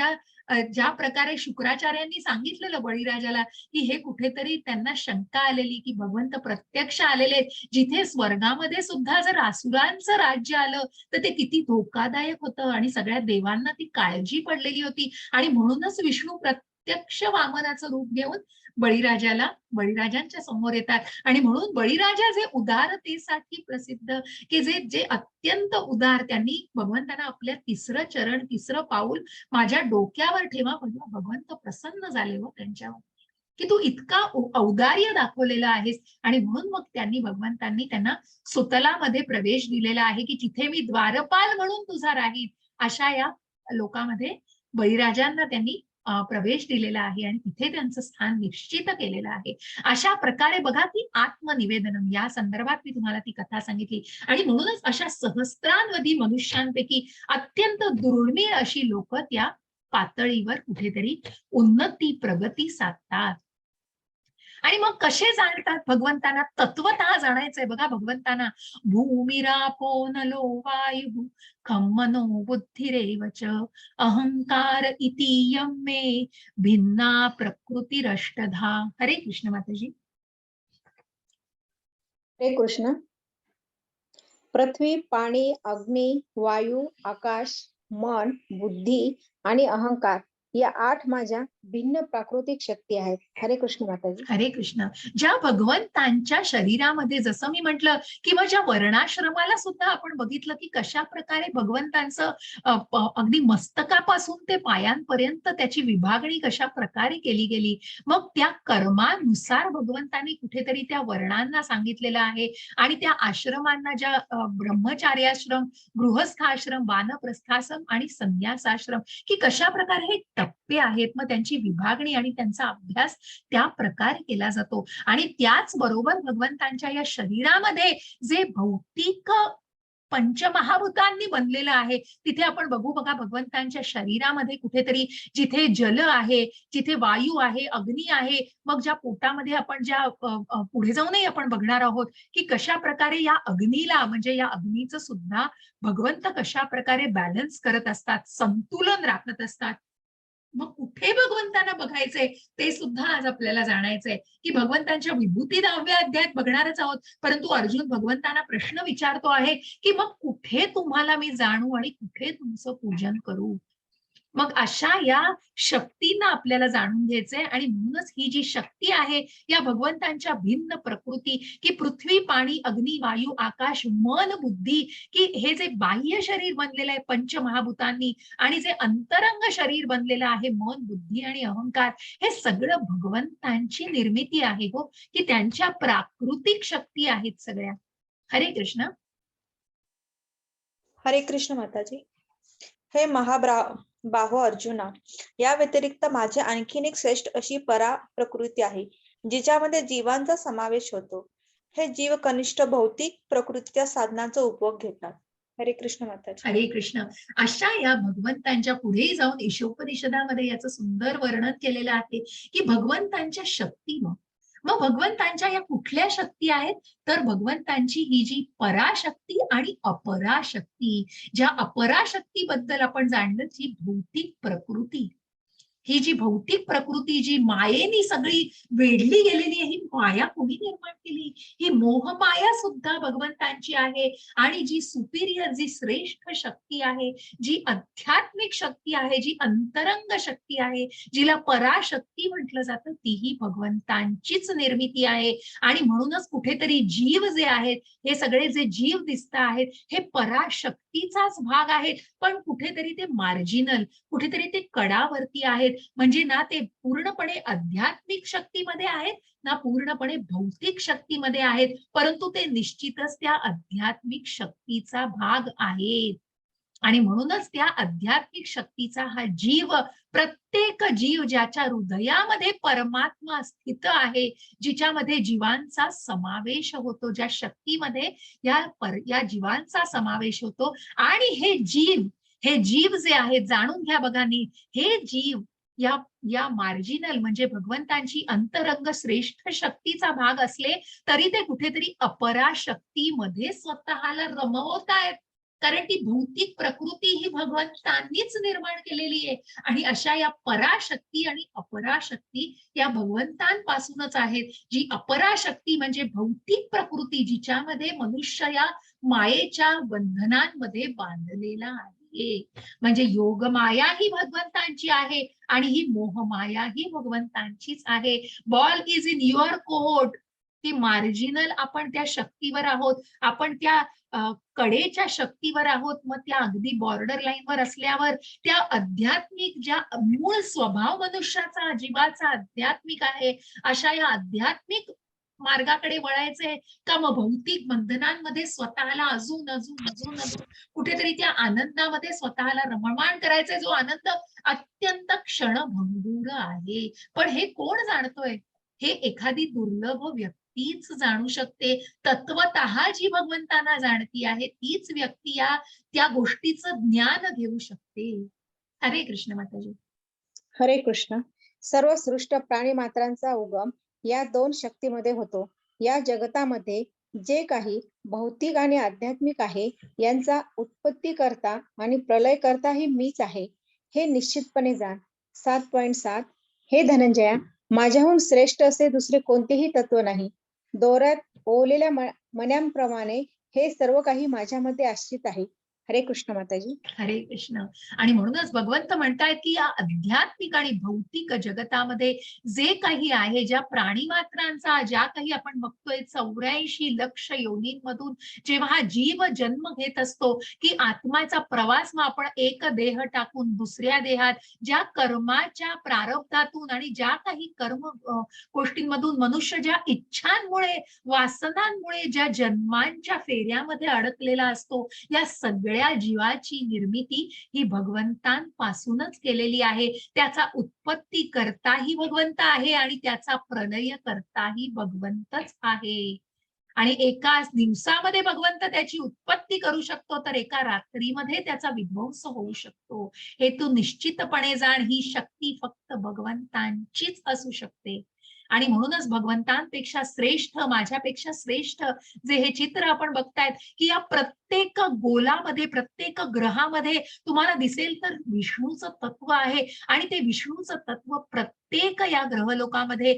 ज्या प्रकारे शुक्राचार्यांनी सांगितलेलं बळीराजाला, की हे कुठेतरी त्यांना शंका आलेली की भगवंत प्रत्यक्ष आलेले, जिथे स्वर्गामध्ये सुद्धा जर असुरांचं राज्य आलं तर ते किती धोकादायक होतं आणि सगळ्या देवांना ती काळजी पडलेली होती. आणि म्हणूनच विष्णू प्रत्यक्ष वामनाचं रूप घेऊन बळीराजांच्या समोर येतात. आणि म्हणून बळीराजा जे उदारतेसाठी प्रसिद्ध, की जे अत्यंत उदार, त्यांनी भगवंतांना आपल्या तिसरं चरण, तिसरं पाऊल माझ्या डोक्यावर ठेवा, म्हणजे भगवंत प्रसन्न झाले हो त्यांच्यावर, की तू इतका औदार्य दाखवलेला आहेस. आणि म्हणून मग भगवंतांनी त्यांना सुतलामध्ये प्रवेश दिलेला आहे, की जिथे मी द्वारपाल म्हणून तुझा राहील, अशा या लोकांमध्ये बळीराजांना त्यांनी प्रवेश दिलेला आहे आणि तिथे त्यांचं स्थान निश्चित केलेलं आहे. अशा प्रकारे बघा, की आत्मनिवेदनम या संदर्भात मी तुम्हाला ती कथा सांगितली. आणि म्हणूनच अशा सहस्त्रांवधी मनुष्यांपैकी अत्यंत दुर्मिळ अशी लोक त्या पातळीवर कुठेतरी उन्नती, प्रगती साधतात. आणि मग कसे जाणतात भगवंतांना? तत्वतः जाणायचंय बघा भगवंतांना. भूमिरापो नलो वायु खं मनो बुद्धिरेव च अहंकार इति यं मे भिन्ना प्रकृतिरष्टधा. हरे कृष्ण माताजी. हरे कृष्ण. पृथ्वी, पाणी, अग्नी, वायू, आकाश, मन, बुद्धी आणि अहंकार या 8 माझ्या भिन्न प्राकृतिक शक्ती आहेत. हरे कृष्ण माताजी. हरे कृष्ण. ज्या भगवंतांच्या शरीरामध्ये, जसं मी म्हटलं, किंवा ज्या वर्णाश्रमाला सुद्धा आपण बघितलं की कशा प्रकारे भगवंतांचं अगदी मस्तकापासून ते पायांपर्यंत त्याची विभागणी कशा प्रकारे केली गेली. मग त्या कर्मानुसार भगवंतांनी कुठेतरी त्या वर्णांना सांगितलेलं आहे. आणि त्या आश्रमांना, ज्या ब्रह्मचार्याश्रम, गृहस्थाश्रम, वानप्रस्थाश्रम आणि संन्यासाश्रम, की कशा प्रकारे हे टप्पे आहेत, मग त्यांची विभागणी आणि त्यांचा अभ्यास त्या प्रकारे केला जातो. आणि त्याच बरोबर भगवंतांच्या या शरीरामध्ये जे भौतिक पंचमहाभूतांनी बनलेलं आहे, तिथे आपण बघू बघा, भगवंतांच्या शरीरामध्ये कुठेतरी जिथे जल आहे, जिथे वायू आहे, अग्नी आहे, मग ज्या पोटामध्ये आपण ज्या पुढे जाऊनही आपण बघणार आहोत की कशा प्रकारे या अग्नीला, म्हणजे या अग्नीचं सुद्धा भगवंत कशा प्रकारे बॅलन्स करत असतात, संतुलन राखत असतात. मग कुठे भगवंतांना बघायचंय ते सुद्धा आज आपल्याला जाणायचंय, की भगवंतांच्या विभूती 10व्या अध्यायात बघणारच आहोत. परंतु अर्जुन भगवंतांना प्रश्न विचारतो आहे की मग कुठे तुम्हाला मी जाणू आणि कुठे तुमचं पूजन करू? मग अशा या शक्तींना आपल्याला जाणून घ्यायचंय. आणि म्हणूनच ही जी शक्ती आहे या भगवंतांच्या भिन्न प्रकृती, की पृथ्वी, पाणी, अग्नी, वायू, आकाश, मन, बुद्धी, की हे जे बाह्य शरीर बनलेलं आहे पंचमहाभूतांनी, आणि जे अंतरंग शरीर बनलेलं आहे मन, बुद्धी आणि अहंकार, हे सगळं भगवंतांची निर्मिती आहे हो, की त्यांच्या प्राकृतिक शक्ती आहेत सगळ्या. हरे कृष्ण. हरे कृष्ण माताजी. हे बाहो अर्जुना, या व्यतिरिक्त माझी आणखीन एक श्रेष्ठ अशी परा प्रकृती आहे, जिच्यामध्ये जीवांचा समावेश होतो. हे जीव कनिष्ठ भौतिक प्रकृतीच्या साधनांचा उपभोग घेतात. हरे कृष्ण माताजी. हरे कृष्ण. अशा या भगवंतांच्या पुढे जाऊन ईशोपनिषदामध्ये याचं सुंदर वर्णन केलेलं आहे की भगवंतांच्या शक्ती, मग भगवंतांच्या या कुठल्या शक्ती आहेत? तर भगवंतांची ही जी पराशक्ती आणि अपराशक्ती, ज्या अपराशक्तीबद्दल आपण जाणलं, जी भौतिक प्रकृती, ही जी भौतिक प्रकृती जी मायेनी सगळी वेढली गेलेली आहे, ही माया कोणी निर्माण केली? ही मोहमाया सुद्धा भगवंतांची आहे. आणि जी सुपिरियर, जी श्रेष्ठ शक्ती आहे, जी आध्यात्मिक शक्ती आहे, जी अंतरंग शक्ती आहे, जिला पराशक्ती म्हटलं जातं, तीही भगवंतांचीच निर्मिती आहे. आणि म्हणूनच कुठेतरी जीव जे आहेत, हे सगळे जे जीव दिसत आहेत, हे पराशक्तीचाच भाग आहेत, पण कुठेतरी ते मार्जिनल, कुठेतरी ते कडावरती आहेत. म्हणजे ना ते पूर्णपणे आध्यात्मिक शक्तीमध्ये आहेत, ना पूर्णपणे भौतिक शक्तीमध्ये आहेत, परंतु ते निश्चितच त्या आध्यात्मिक शक्तीचा भाग आहेत. आणि म्हणूनच त्या आध्यात्मिक शक्तीचा हा जीव, प्रत्येक जीव ज्याच्या हृदयामध्ये परमात्मा स्थित आहे, जिच्यामध्ये जीवांचा समावेश होतो, ज्या शक्तीमध्ये या जीवांचा समावेश होतो. आणि हे जीव जे आहेत, जाणून घ्या बघा नीट, हे जीव या या मार्जिनल म्हणजे भगवंतांची अंतरंग श्रेष्ठ शक्तीचा भाग असले तरी ते कुठेतरी अपराशक्तीमध्ये स्वतःला रमवत आहेत. कारण ती भौतिक प्रकृती ही भगवंतांनीच निर्माण केलेली आहे. आणि अशा या पराशक्ती आणि अपराशक्ती या भगवंतांपासूनच आहेत. जी अपराशक्ती म्हणजे भौतिक प्रकृती, जिच्यामध्ये मनुष्य या मायेच्या बंधनांमध्ये बांधलेला आहे. म्हणजे योगमाया ही भगवंतांची आहे आणि ही मोहमाया ही भगवंतांचीच आहे. Ball is in your court. ती मार्जिनल आपण त्या शक्तीवर आहोत, आपण त्या कडेच्या शक्तीवर आहोत. मग त्या अगदी बॉर्डर लाईनवर असल्यावर त्या आध्यात्मिक ज्या मूळ स्वभाव मनुष्याचा, जीवाचा आध्यात्मिक आहे, अशा या आध्यात्मिक मार्गाकडे वळायचंय का मग भौतिक बंधनांमध्ये स्वतःला अजून अजून अजून अजून कुठेतरी त्या आनंदामध्ये स्वतःला रममाण करायचंय, जो आनंद अत्यंत क्षणभंगूर आहे. पण हे कोण जाणतोय? हे एखादी दुर्लभ व्यक्तीच जाणू शकते. तत्वतः जी भगवंतांना जाणती आहे, तीच व्यक्ती त्या गोष्टीचं ज्ञान घेऊ शकते. हरे कृष्ण माताजी. हरे कृष्ण. सर्व सृष्ट प्राणी मात्रांचा उगम या दोन शक्तीमध्ये होतो. या जगतामध्ये जे काही भौतिक आणि आध्यात्मिक आहे, यांचा उत्पत्तीकर्ता आणि प्रलयकर्ता ही मीच आहे, हे निश्चितपणे जाण. 7.7 हे धनंजया, माझ्याहून श्रेष्ठ असे दुसरे कोणतेही तत्व नाही. दोऱ्यात ओवलेल्या मण्यांप्रमाणे हे सर्व काही माझ्यामध्ये आश्रित आहे. हरे कृष्ण माताजी. हरे कृष्ण. आणि म्हणूनच भगवंत म्हणतायत की या आध्यात्मिक आणि भौतिक जगतामध्ये जे काही आहे, ज्या प्राणी मात्रांचा, ज्या काही आपण बघतोय 84 लक्ष योनींमधून जेव्हा हा जीव जन्म घेत असतो, की आत्माचा प्रवास, मग आपण एक देह टाकून दुसऱ्या देहात, ज्या कर्माच्या प्रारब्धातून आणि ज्या काही कर्म गोष्टींमधून मनुष्य ज्या इच्छांमुळे, वासनांमुळे ज्या जन्मांच्या फेऱ्यामध्ये अडकलेला असतो, या सगळ्या जीवाची निर्मिती ही भगवंतांपासूनच केलेली आहे. त्याचा उत्पत्ती करताही भगवंत आहे आणि त्याचा प्रलय करताही भगवंतच आहे. आणि एका दिवसामध्ये भगवंत त्याची उत्पत्ती करू शकतो, तर एका रात्रीमध्ये त्याचा विध्वंस होऊ शकतो. हे तू निश्चितपणे जाण. ही शक्ती फक्त भगवंतांचीच असू शकते. आणि म्हणूनच भगवंतांपेक्षा श्रेष्ठ, माझ्यापेक्षा श्रेष्ठ जे हे चित्र आपण बघतायत, की या प्रत्येक गोलामध्ये, प्रत्येक ग्रहामध्ये तुम्हाला दिसेल तर विष्णूचं तत्व आहे. आणि ते विष्णूचं तत्व प्रत्येक या ग्रहलोकामध्ये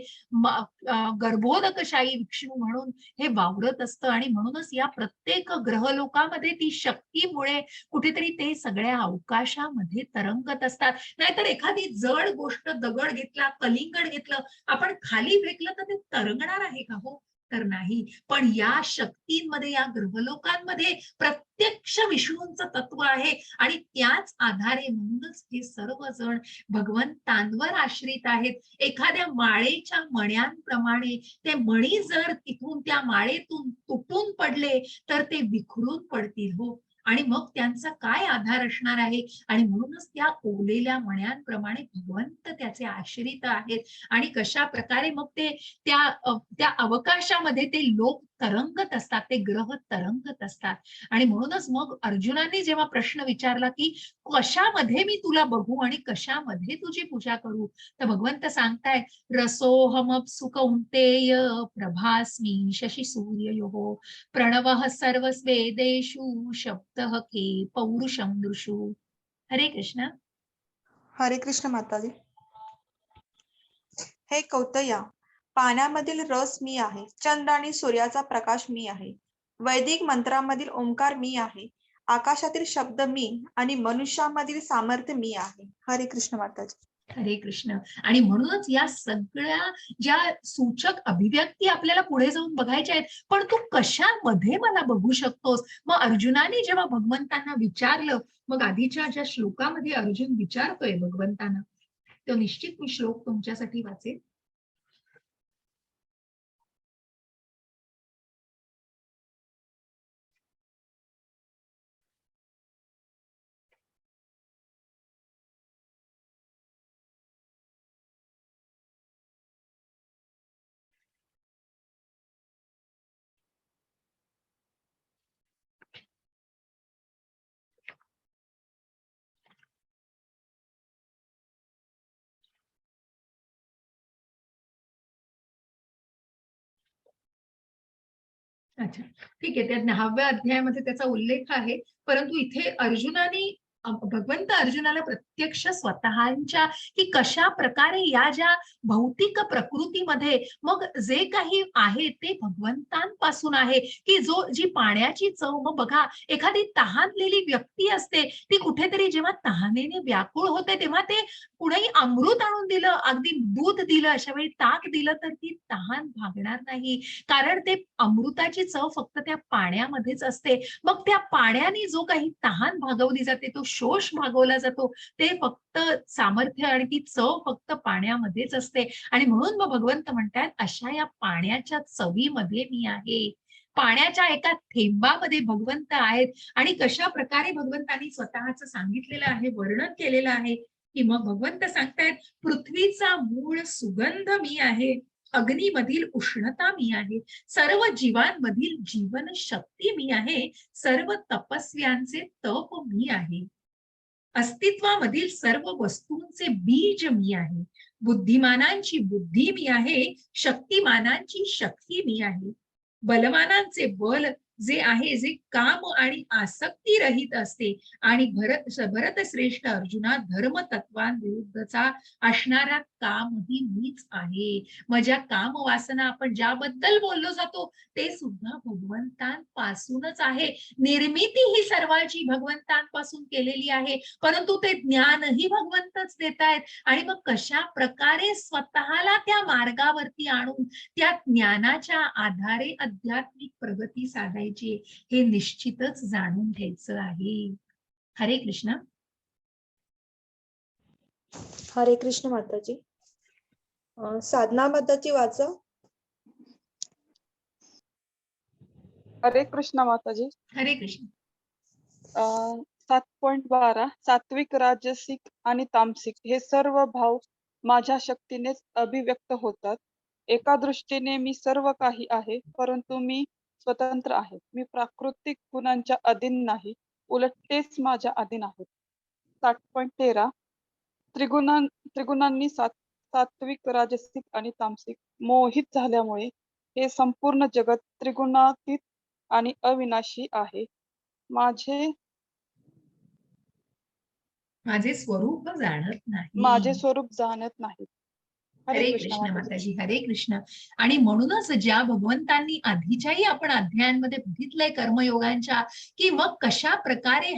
गर्भोदकशाही विष्णू म्हणून हे वावरत असतं. आणि म्हणूनच या प्रत्येक ग्रहलोकामध्ये ती शक्तीमुळे कुठेतरी ते सगळ्या अवकाशामध्ये तरंगत असतात. नाहीतर एखादी जड गोष्ट, दगड घेतला, कलिंगड घेतलं, आपण खाली फेकलं तर ते तरंगणार आहे का? हो, तर नाही. पण या शक्तींमध्ये, या ग्रहलोकांमध्ये प्रत्यक्ष विष्णूंचं तत्व आहे. आणि त्याच आधारे म्हणूनच हे सर्वजण भगवंतांवर आश्रित आहेत. एखाद्या माळेच्या मण्यांप्रमाणे ते मणी जर तिथून, त्या माळेतून तुटून पडले तर ते विखरून पडतील. हो, आणि मग त्यांचा काय आधार असणार आहे? आणि म्हणूनच त्या ओलेल्या मण्यांप्रमाणे भगवंत त्याचे आश्रित आहेत. आणि कशा प्रकारे मग ते त्या अवकाशामध्ये ते लोक तरंगत असतात, ते ग्रह तरंगत असतात. आणि म्हणूनच मग अर्जुनाने जेव्हा प्रश्न विचारला की कशामध्ये मी तुला बघू आणि कशामध्ये तुझी पूजा करू, तर भगवंत सांगताय, रसोहमप्सु कौन्तेय प्रभास्मि शशी सूर्ययोः प्रणवः सर्वस्वेदेषु शब्दः के पौरुषं दृषु. हरे कृष्ण. हरे कृष्ण माताजी. हे कौतया, पाण्यामधील रस मी आहे, चंद्र आणि सूर्याचा प्रकाश मी आहे, वैदिक मंत्रामधील ओंकार मी आहे, आकाशातील शब्द मी आणि मनुष्यामधील सामर्थ्य मी आहे. हरे कृष्ण माताजी. हरे कृष्ण. आणि म्हणूनच या सगळ्या ज्या सूचक अभिव्यक्ती आपल्याला पुढे जाऊन बघायच्या आहेत, पण तू कशामध्ये मला बघू शकतोस? मग अर्जुनाने जेव्हा भगवंतांना विचारलं, मग आधीच्या ज्या श्लोकामध्ये अर्जुन विचारतोय भगवंतांना, तो निश्चित मी श्लोक तुमच्यासाठी वाचेल. अच्छा, ठीक आहे. त्या 10व्या अध्यायामध्ये त्याचा उल्लेख आहे, परंतु इथे अर्जुनाने भगवंत अर्जुनाला प्रत्यक्ष स्वतःच्या की कशा प्रकारे या ज्या भौतिक प्रकृतीमध्ये मग जे काही आहे ते भगवंतांपासून आहे, की जी पाण्याची चव. मग बघा, एखादी तहानलेली व्यक्ती असते, ती कुठेतरी जेव्हा तहानेने व्याकुळ होते तेव्हा ते कुणीही अमृत आणून दिलं, अगदी दूध दिलं, अशा वेळी ताक दिलं, तर ती तहान भागणार नाही. कारण ते अमृताची चव फक्त त्या पाण्यामध्येच असते. मग त्या पाण्याने जो काही तहान भागवली जाते, तो शोष भागवला जातो, ते फक्त सामर्थ्य आणि ती चव फक्त पाण्यामध्येच असते. आणि म्हणून मग भगवंत म्हणतात, अशा या पाण्याच्या चवीमध्ये मी आहे. पाण्याच्या एका थेंबामध्ये भगवंत आहेत. आणि कशा प्रकारे भगवंतांनी स्वतःच सांगितलेलं आहे, वर्णन केलेलं आहे, की मग भगवंत सांगतायत, पृथ्वीचा मूळ सुगंध मी आहे, अग्नीमधील उष्णता मी आहे, सर्व जीवांमधील जीवन शक्ती मी आहे, सर्व तपस्व्यांचे तप मी आहे, अस्तित्वामधील सर्व वस्तूंचे बीज मी आहे, बुद्धिमानांची बुद्धी मी आहे, शक्तिमानांची शक्ती मी आहे, बलवानांचे बल जे आहे, जे काम आणि आसक्ती रहित असते, आणि भरत श्रेष्ठ अर्जुना, धर्मतत्वांविरुद्धचा असणारा कामही मीच आहे. माझ्या काम वासना आपण ज्याबद्दल बोललो जातो ते सुद्धा भगवंतांपासूनच आहे. निर्मिती ही सर्वांची भगवंतांपासून केलेली आहे, परंतु ते ज्ञानही भगवंतच देत आहेत. आणि मग कशा प्रकारे स्वतःला त्या मार्गावरती आणून त्या ज्ञानाच्या आधारे आध्यात्मिक प्रगती साधायची, हे निश्चितच जाणून घ्यायचं आहे. हरे कृष्ण. हरे कृष्ण माताजी. साधना माताजी वाचा. हरे कृष्ण माताजी. हरे कृष्ण. 7.12 सात्विक, राजसिक आणि तामसिक हे सर्व भाव माझ्या शक्तीनेच अभिव्यक्त होतात. एका दृष्टीने मी सर्व काही आहे, परंतु मी स्वतंत्र आहे. मी प्राकृतिक गुणांच्या अधीन नाही, उलट तेच माझ्या अधीन आहेत. 7.13 त्रिगुणांनी सात्विक, राजसिक आणि तामसिक मोहित झाल्यामुळे हे संपूर्ण जगत त्रिगुणातीत आणि अविनाशी आहे. माझे स्वरूप जाणत नाही. माझे स्वरूप जाणत नाही. हरे कृष्ण माताजी. हरे कृष्ण. आणि म्हणूनच ज्या भगवंतांनी आधीच्याही आपण अध्यायांमध्ये बघितलंय कर्मयोगांच्या, की मग कशा प्रकारे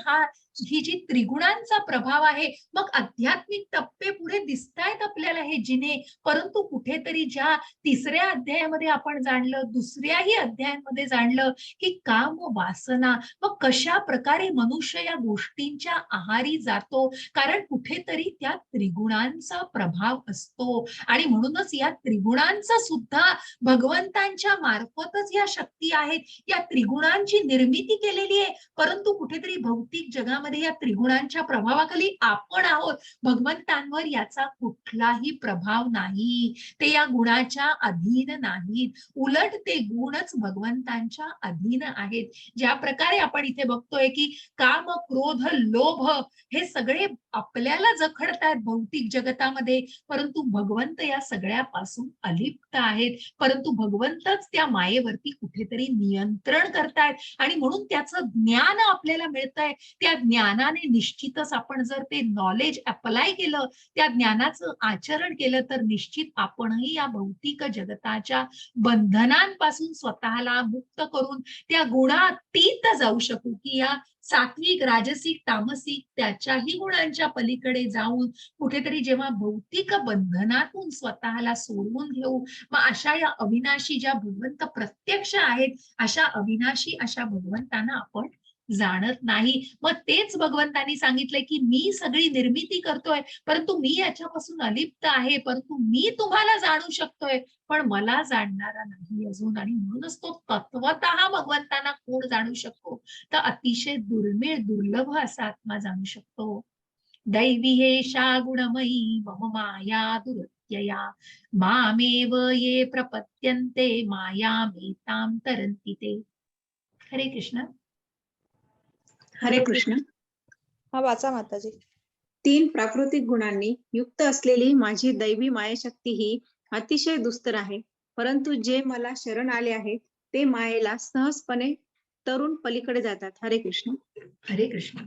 ही जी त्रिगुणांचा प्रभाव आहे, मग आध्यात्मिक टप्पे पुढे दिसतायत आपल्याला हे जिने, परंतु कुठेतरी ज्या 3ऱ्या अध्यायामध्ये आपण जाणलं, 2ऱ्याही अध्यायांमध्ये जाणलं, की काम वासना, मग कशा प्रकारे मनुष्य या गोष्टींच्या आहारी जातो, कारण कुठेतरी त्या त्रिगुणांचा प्रभाव असतो. आणि म्हणूनच या त्रिगुणांचा सुद्धा भगवंतांच्या मार्फतच या शक्ती आहेत. या त्रिगुणांची निर्मिती केलेली आहे, परंतु कुठेतरी भौतिक जगामध्ये या त्रिगुणांच्या प्रभावाखाली आपण आहोत. भगवंतांवर याचा कुठलाही प्रभाव नाही. ते या गुणाच्या अधीन नाहीत, उलट ते गुणच भगवंतांच्या अधीन आहेत. ज्या प्रकारे आपण इथे बघतोय, की काम, क्रोध, लोभ हे सगळे आपल्याला जखडतात भौतिक जगतामध्ये, परंतु भगवंत या सगळ्यापासून अलिप्त आहेत. परंतु भगवंतच त्या मायेवरती कुठेतरी नियंत्रण करतायत, आणि म्हणून त्याचं ज्ञान आपल्याला मिळतंय. त्या ज्ञानाने निश्चितच आपण जर ते नॉलेज अप्लाय केलं, त्या ज्ञानाचं आचरण केलं, तर निश्चित आपणही या भौतिक जगताच्या बंधनांपासून स्वतःला मुक्त करून त्या गुणातीत जाऊ शकू, की या सात्विक, राजसिक, तामसिक त्याच्याही गुणांच्या पलीकडे जाऊन कुठेतरी जेव्हा भौतिक बंधनातून स्वतःला सोडवून घेऊ, मग अशा या अविनाशी ज्या भगवंत प्रत्यक्ष आहेत, अशा अविनाशी अशा भगवंतांना आपण जाणत नाही. मग तेच भगवंतांनी सांगितलंय की मी सगळी निर्मिती करतोय, परंतु मी याच्यापासून अलिप्त आहे, परंतु मी तुम्हाला जाणू शकतोय, पण मला जाणणारा नाही अजून. आणि म्हणूनच तो तत्वतः भगवंतांना कोण जाणू शकतो, तर अतिशय दुर्मिळ दुर्लभ असा आत्मा जाणू शकतो. दैवी हेषा गुणमयी मम माया दुरत्यया मामेव ये प्रपद्यन्ते मायामेतां तरन्ति ते. हरे कृष्ण. हरे कृष्ण. हा वाचा माताजी. 3 प्राकृतिक गुणांनी युक्त असलेली माझी दैवी मायाशक्ती ही अतिशय दुस्तर आहे, परंतु जे मला शरण आले आहेत ते मायेला सहजपणे तरुण पलीकडे जातात. हरे कृष्ण. हरे कृष्ण.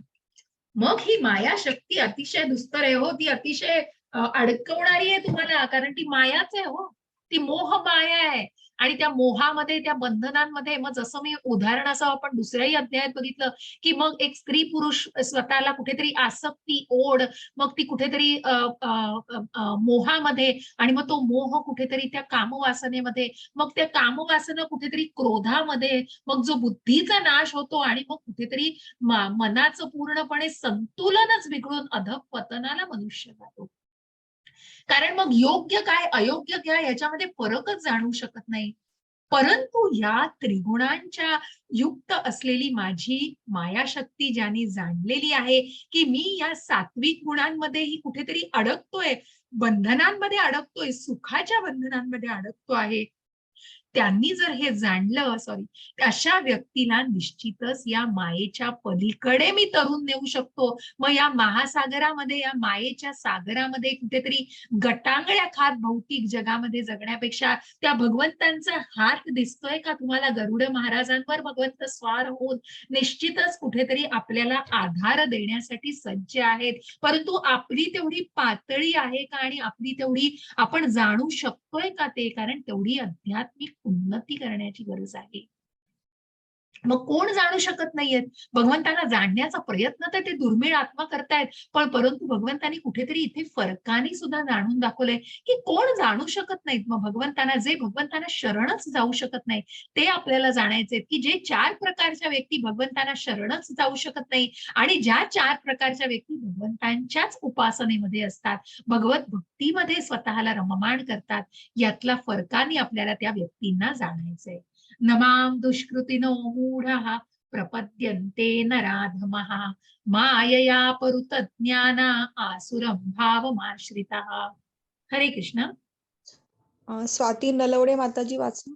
मग ही माया शक्ती अतिशय दुस्तर आहे हो, ती अतिशय अडकवणारी आहे तुम्हाला, कारण ती मायाच आहे हो, ती मोह माया आहे. आणि त्या मोहामध्ये, त्या बंधनांमध्ये, मग जसं मी उदाहरण असं आपण दुसऱ्याही अध्यायात बघितलं, की मग एक स्त्री पुरुष स्वतःला कुठेतरी आसक्ती, ओढ, मग ती कुठेतरी मोहामध्ये, आणि मग तो मोह कुठेतरी त्या कामवासनेमध्ये, मग त्या कामवासना कुठेतरी क्रोधामध्ये, मग जो बुद्धीचा नाश होतो, आणि मग कुठेतरी मनाचं पूर्णपणे संतुलनच बिघडून अधःपतनाला मनुष्य जातो. कारण मग योग्य काय अयोग्य काय याच्यामध्ये फरकच जाणू शकत नाही. परंतु या त्रिगुणांच्या युक्त असलेली माझी मायाशक्ती ज्याने जाणलेली आहे, की मी या सात्विक गुणांमध्येही कुठेतरी अडकतोय, बंधनांमध्ये अडकतोय, सुखाच्या बंधनांमध्ये अडकतो आहे, त्यांनी जर हे जाणलं, अशा व्यक्तीला निश्चितच या मायेच्या पलीकडे मी तरुण नेऊ शकतो. मग या महासागरामध्ये, या मायेच्या सागरामध्ये कुठेतरी गटांगळ्या खात भौतिक जगामध्ये जगण्यापेक्षा त्या भगवंतांचा हात दिसतोय का तुम्हाला गरुड महाराजांवर? भगवंत स्वार होऊन निश्चितच कुठेतरी आपल्याला आधार देण्यासाठी सज्ज आहेत, परंतु आपली तेवढी पातळी आहे का, आणि आपली तेवढी आपण जाणू शकतोय का ते? कारण तेवढी आध्यात्मिक उन्नती करण्याची गरज आहे. मग कोण जाणू शकत नाहीयेत? भगवंतांना जाणण्याचा प्रयत्न तर ते दुर्मिळ आत्मा करतायत, पण परंतु भगवंतांनी कुठेतरी इथे फरकाने सुद्धा जाणून दाखवलंय की कोण जाणू शकत नाहीत. मग भगवंतांना शरणच जाऊ शकत नाही, ते आपल्याला जाणायचे की जे 4 प्रकारच्या व्यक्ती भगवंतांना शरणच जाऊ शकत नाही, आणि ज्या 4 प्रकारच्या व्यक्ती भगवंतांच्याच उपासनेमध्ये असतात, भगवत भक्तीमध्ये स्वतःला रममाण करतात, यातला फरकाने आपल्याला त्या व्यक्तींना जाणायचंय. नमाम दुष्कृतिनो मूढः प्रपद्यन्ते नराधमः मायया परुतज्ञाना आसुरं भावमाश्रितः. हरे कृष्ण. स्वाती नलवडे माताजी वाचा.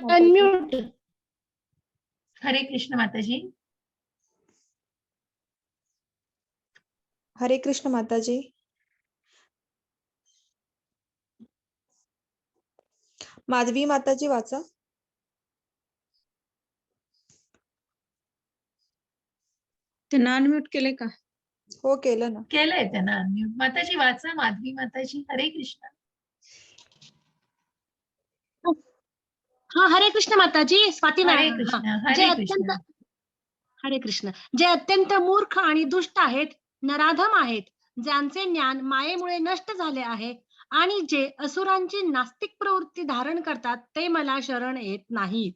अनम्यूट. हरे कृष्ण माताजी. हरे कृष्ण माताजी. माधवी माताजी वाचा. त्यांना अनम्यूट केले का? हो केलं ना. केलंय त्यांना अनम्यूट. माताजी वाचा. माधवी माताजी. हरे कृष्ण. हा, हरे कृष्ण माताजी. स्वाती हरे मॅडम. कृष्ण. जे हरे अत्यंत कृष्ण. हरे कृष्ण. जे अत्यंत मूर्ख आणि दुष्ट आहेत, नराधम आहेत, ज्यांचे ज्ञान मायेमुळे नष्ट झाले आहे, आणि जे असुरांची नास्तिक प्रवृत्ती धारण करतात, ते मला शरण येत नाहीत.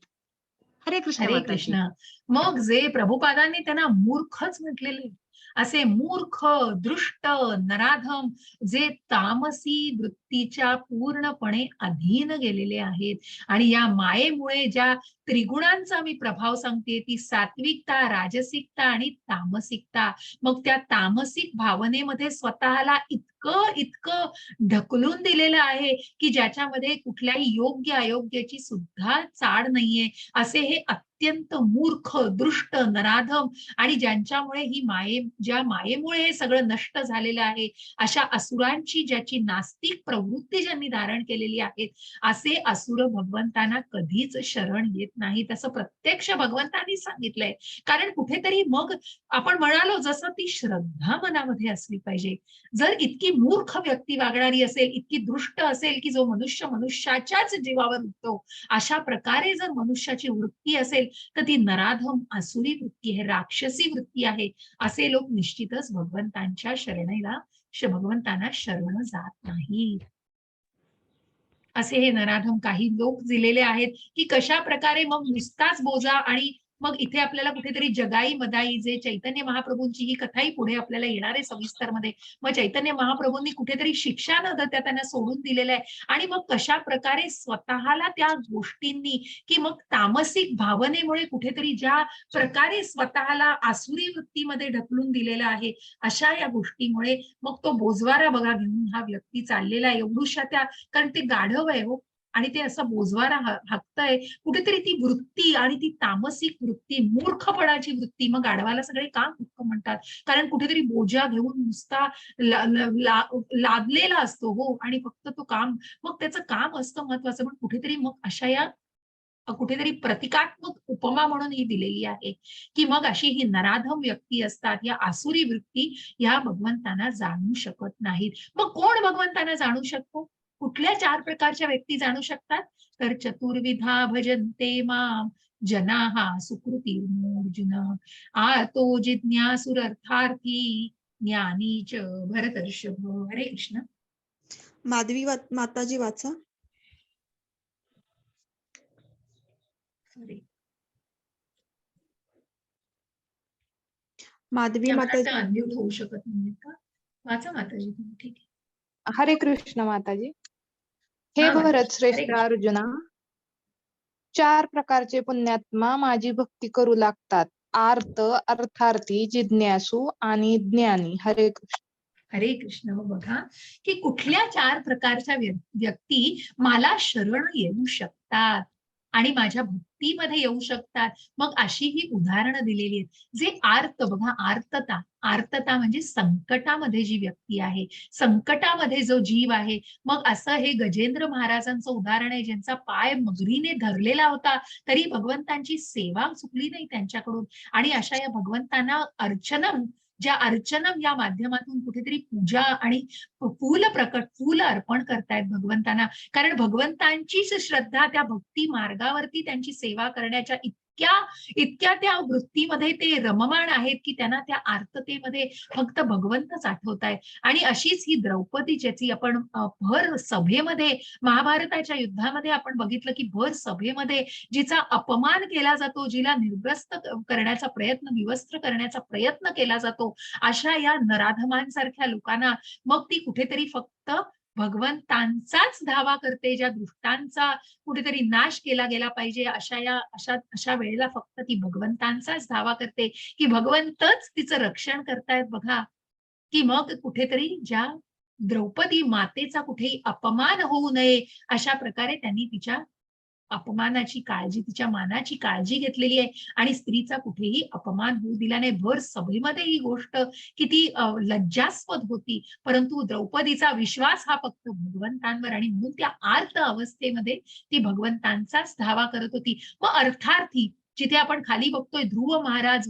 हरे कृष्ण हरे माताजी. कृष्ण. मग जे प्रभुपादांनी त्यांना मूर्खच म्हटलेले, असे मूर्ख, दृष्ट, नराधम, जे तामसी वृत्तीच्या पूर्णपणे अधीन गेलेले आहेत, आणि या मायेमुळे ज्या त्रिगुणांचा मी प्रभाव सांगते, ती सात्विकता, राजसिकता आणि तामसिकता, मग त्या तामसिक भावनेमध्ये स्वतःला इतकं इतकं ढकलून दिलेलं आहे की ज्याच्यामध्ये कुठल्याही योग्य अयोग्याची सुद्धा चाड नाहीये. असे हे अत्यंत मूर्ख, दृष्ट, नराधम आणि ज्यांच्यामुळे ज्या मायेमुळे हे सगळं नष्ट झालेलं आहे, अशा असुरांची ज्याची नास्तिक प्रवृत्ती ज्यांनी धारण केलेली आहे, असे असुर भगवंतांना कधीच शरण येत नाहीत, असं प्रत्यक्ष भगवंतांनी सांगितलंय. कारण कुठेतरी मग आपण म्हणालो जसं ती श्रद्धा मनामध्ये असली पाहिजे. जर इतकी मूर्ख व्यक्ती वागणारी असेल, इतकी दृष्ट असेल की जो मनुष्य मनुष्याच्याच जीवावर उठतो, अशा प्रकारे जर मनुष्याची वृत्ती असेल तर ती नराधम आसुरी वृत्ती आहे, राक्षसी वृत्ती आहे. असे लोक निश्चितच भगवंतांच्या भगवंतांना शरण जात नाही. असे हे नराधम काही लोक दिलेले आहेत की कशा प्रकारे मग नुसताच बोजा. आणि मग इथे आपल्याला कुठेतरी जगाई मदाई जे चैतन्य महाप्रभूंची ही कथाही पुढे आपल्याला येणार आहे सविस्तर मध्ये. मग चैतन्य महाप्रभूंनी कुठेतरी शिक्षा न देता त्यांना सोडून दिलेलं आहे. आणि मग कशा प्रकारे स्वतःला त्या गोष्टींनी की मग तामसिक भावनेमुळे कुठेतरी ज्या प्रकारे स्वतःला आसुरी वृत्तीमध्ये ढकलून दिलेलं आहे, अशा या गोष्टीमुळे मग तो बोजवारा बघा घेऊन हा व्यक्ती चाललेला आहे एवढूशा त्या, कारण ते गाढव आहे हो, आणि ते असं बोजवारा हाकतंय. कुठेतरी ती वृत्ती आणि ती तामसिक वृत्ती, मूर्खपणाची वृत्ती, मग गाढवाला सगळे का मूर्ख म्हणतात? कारण कुठेतरी बोजा घेऊन नुसता लादलेला असतो हो, आणि फक्त तो काम, मग त्याचं काम असतं महत्वाचं. पण कुठेतरी मग अशा या कुठेतरी प्रतिकात्मक उपमा म्हणून ही दिलेली आहे की मग अशी ही नराधम व्यक्ती असतात, या आसुरी वृत्ती या भगवंतांना जाणू शकत नाहीत. मग कोण भगवंतांना जाणू शकतो? कुठल्या 4 प्रकारच्या व्यक्ती जाणू शकतात? तर चतुर्विधा भजन्ते माम जनाहा सुकृती अर्जुन, आतो जिज्ञासुरर्थार्थी ज्ञानी च भरतर्षभ. हरे कृष्ण. माधवी माताजी वाचा. सॉरी, माधवी माताजी. अनम्यूट होऊ शकत नाही का? वाचा माताजी तुम्ही. ठीक आहे. हरे कृष्ण माताजी. हे हा, भरत माताजी. श्रेष्ठ हरे कृष्ण. अर्जुना, 4 प्रकारचे पुण्यात्मा माझी भक्ती करू लागतात. आर्त, अर्थार्थी, जिज्ञासू आणि ज्ञानी. हरे कृष्ण. हरे कृष्ण. बघा की कुठल्या 4 प्रकारच्या व्यक्ती मला शरण येऊ शकतात आणि माझ्या भक्तीमध्ये येऊ शकतात. मग अशी ही उदाहरणं दिलेली आहेत. जे आर्त, बघा आर्तता म्हणजे संकटामध्ये जी व्यक्ती आहे, संकटामध्ये जो जीव आहे. मग असं हे गजेंद्र महाराजांचं उदाहरण आहे, ज्यांचा पाय मगरीने धरलेला होता तरी भगवंतांची सेवा चुकली नाही त्यांच्याकडून. आणि अशा या भगवंतांना ज्या अर्चनम या माध्यमातून कुठेतरी पूजा आणि फूल अर्पण करतायत भगवंतांना. कारण भगवंतांचीच श्रद्धा त्या भक्ती मार्गावरती त्यांची सेवा करण्याच्या इतक्या त्या वृत्तीमध्ये ते रममाण आहेत की त्यांना त्या आर्ततेमध्ये फक्त भगवंतच आठवतायत. आणि अशीच ही द्रौपदी, ज्याची आपण भर सभेमध्ये महाभारताच्या युद्धामध्ये आपण बघितलं की भर सभेमध्ये जिचा अपमान केला जातो, जिला निर्वस्त्र करण्याचा प्रयत्न, विवस्त्र करण्याचा प्रयत्न केला जातो, अशा या नराधमांसारख्या लोकांना मग ती कुठेतरी फक्त भगवंतांचाच धावा करते. ज्या दुष्टांचा कुठेतरी नाश केला गेला पाहिजे, अशा वेळेला फक्त ती भगवंतांचाच धावा करते की भगवंतच तिचं रक्षण करतायत. बघा की मग कुठेतरी ज्या द्रौपदी मातेचा कुठेही अपमान होऊ नये अशा प्रकारे त्यांनी तिच्या अपमानाची काळजी, तिच्या मानाची काळजी घेतलेली आहे आणि स्त्रीचा कुठेही अपमान होऊ दिला नाही. भर सभेमध्ये ही गोष्ट किती लज्जास्पद होती, परंतु द्रौपदीचा विश्वास हा फक्त भगवंतांवर, आणि म्हणून त्या आर्त अवस्थेमध्ये ती भगवंतांचाच धावा करत होती. मग अर्थार्थी, जिथे आपण खाली बघतोय ध्रुव महाराज,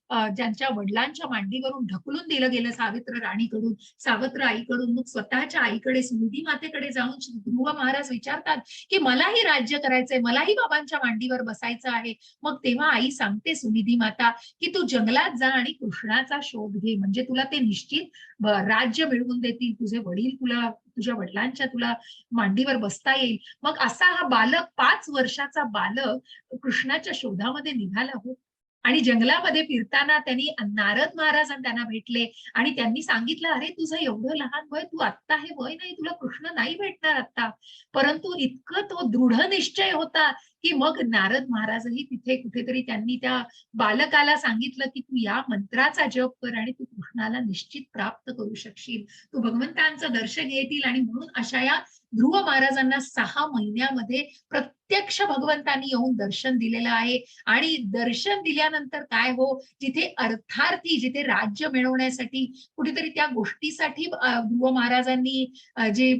ज्यांच्या वडिलांच्या मांडीवरून ढकलून दिलं गेलं सावत्र आईकडून, मग स्वतःच्या आईकडे सुनिधी मातेकडे जाऊन ध्रुव महाराज विचारतात की मलाही राज्य करायचंय, मलाही बाबांच्या मांडीवर बसायचं आहे. मग तेव्हा आई सांगते, सुनिधी माता, की तू जंगलात जा आणि कृष्णाचा शोध घे, म्हणजे तुला ते निश्चित राज्य मिळवून देतील, तुझे वडील तुझ्या वडिलांच्या तुला मांडीवर बसता येईल. मग असा हा बालक, 5 वर्षाचा बालक कृष्णाच्या शोधामध्ये निघाला हो. आणि जंगलामध्ये फिरताना त्यांनी नारद महाराज त्यांना भेटले आणि त्यांनी सांगितलं, अरे तुझं एवढं लहान वय, तू आत्ता हे वय नाही, तुला कृष्ण नाही भेटणार आता. परंतु इतकं तो दृढ निश्चय होता की मग नारद महाराजही तिथे कुठेतरी त्यांनी त्या बालकाला सांगितलं की तू या मंत्राचा जप कर आणि तू कृष्णाला निश्चित प्राप्त करू शकशील, तू भगवंतांचं दर्शन घेतील. आणि म्हणून अशा या ध्रुव महाराजांना 6 महिन्यामध्ये प्रत्यक्ष भगवंतांनी येऊन दर्शन दिलेलं आहे. आणि दर्शन दिल्यानंतर काय हो, जिथे अर्थार्थी, जिथे राज्य मिळवण्यासाठी कुठेतरी त्या गोष्टीसाठी ध्रुव महाराजांनी जे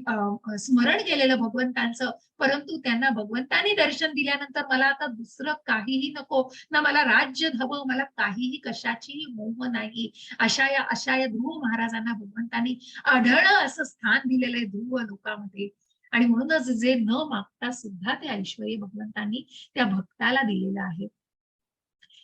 स्मरण केलेलं भगवंतांचं, परंतु त्यांना भगवंतांनी दर्शन दिल्यानंतर मला आता दुसरं काहीही नको, ना मला राज्य हवं, मला काहीही कशाचीही मोह नाही, अशा या ध्रुव महाराजांना भगवंतांनी आढळलं असं स्थान दिलेलं आहे ध्रुव लोकामध्ये. आणि म्हणूनच जे न मागता सुद्धा ते ऐश्वर्य भगवंतांनी त्या भक्ताला दिलेलं आहे.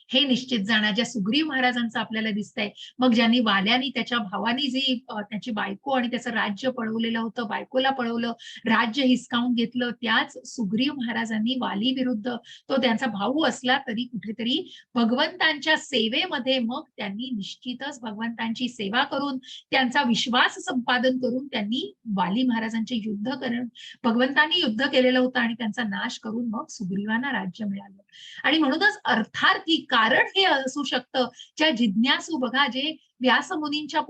हे निश्चित जाणं ज्या सुग्रीव महाराजांचं आपल्याला दिसतंय. मग ज्यांनी वाल्यानी त्याच्या भावानी जी त्याची बायको आणि त्याचं राज्य पळवलेलं होतं, बायकोला पळवलं, राज्य हिसकावून घेतलं, त्याच सुग्रीव महाराजांनी वाली विरुद्ध, तो त्यांचा भाऊ असला तरी कुठेतरी भगवंतांच्या सेवेमध्ये मग त्यांनी निश्चितच भगवंतांची सेवा करून, त्यांचा विश्वास संपादन करून त्यांनी वाली महाराजांचे युद्ध करून भगवंतांनी युद्ध केलेलं होतं आणि त्यांचा नाश करून मग सुग्रीवांना राज्य मिळालं. आणि म्हणूनच अर्थार्थी कारण हे असू शकतं, ज्या जिज्ञासू बघा, जे व्यासमुनींच्या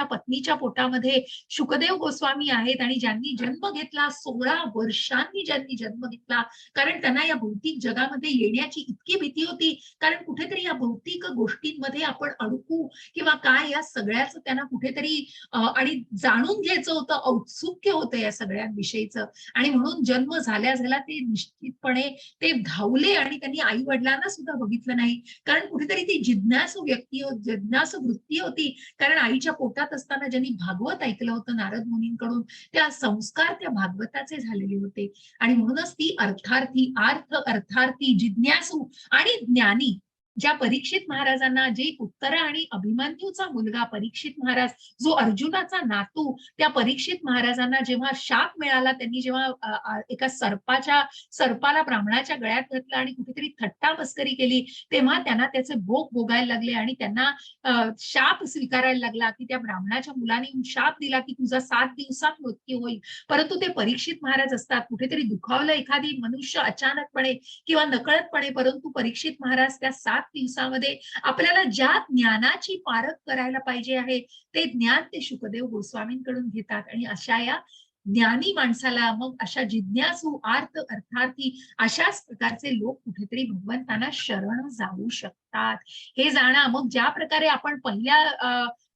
पत्नीच्या पोटामध्ये शुकदेव गोस्वामी आहेत आणि ज्यांनी जन्म घेतला, 16 वर्षांनी ज्यांनी जन्म घेतला, कारण त्यांना या भौतिक जगामध्ये येण्याची इतकी भीती होती, कारण कुठेतरी या भौतिक गोष्टींमध्ये आपण अडकू किंवा काय, या सगळ्याचं त्यांना कुठेतरी आणि जाणून घ्यायचं होतं, औत्सुक्य होतं या सगळ्यांविषयीचं. आणि म्हणून जन्म झाल्या ते निश्चितपणे ते धावले आणि त्यांनी आई वडिलांना सुद्धा बघितलं नाही, कारण कुठेतरी ती जिज्ञासू जिज्ञासू वृत्ती होती. कारण आईच्या पोटात असताना ज्यांनी भागवत ऐकलं होतं नारद मुनींकडून, त्या संस्कार त्या भागवताचे झालेले होते. आणि म्हणूनच ती अर्थार्थी, अर्थार्थी, जिज्ञासू आणि ज्ञानी, ज्या परीक्षित महाराजांना, जे उत्तरा आणि अभिमन्यूचा मुलगा परीक्षित महाराज, जो अर्जुनाचा नातू, त्या परीक्षित महाराजांना जेव्हा शाप मिळाला, त्यांनी जेव्हा एका सर्पाला ब्राह्मणाच्या गळ्यात घातलं आणि कुठेतरी थट्टा मस्करी केली, तेव्हा त्यांना त्याचे भोग भोगायला लागले आणि त्यांना शाप स्वीकारायला लागला की त्या ब्राह्मणाच्या मुलाने शाप दिला की तुझा 7 दिवसात मृत्यू होईल. परंतु ते परीक्षित महाराज असतात, कुठेतरी दुखावलं एखादी मनुष्य अचानकपणे किंवा नकळतपणे, परंतु परीक्षित महाराज त्या 7 दिवसामध्ये आपल्याला ज्या ज्ञानाची पारख करायला पाहिजे आहे ते ज्ञान ते शुकदेव गोस्वामींकडून घेतात. आणि अशा या ज्ञानी माणसाला, मग अशा जिज्ञासू, अर्थार्थी, अशाच प्रकारचे लोक कुठेतरी भगवंतांना शरण जाऊ शकतात. हे जाणा. मग ज्या प्रकारे आपण पहिल्या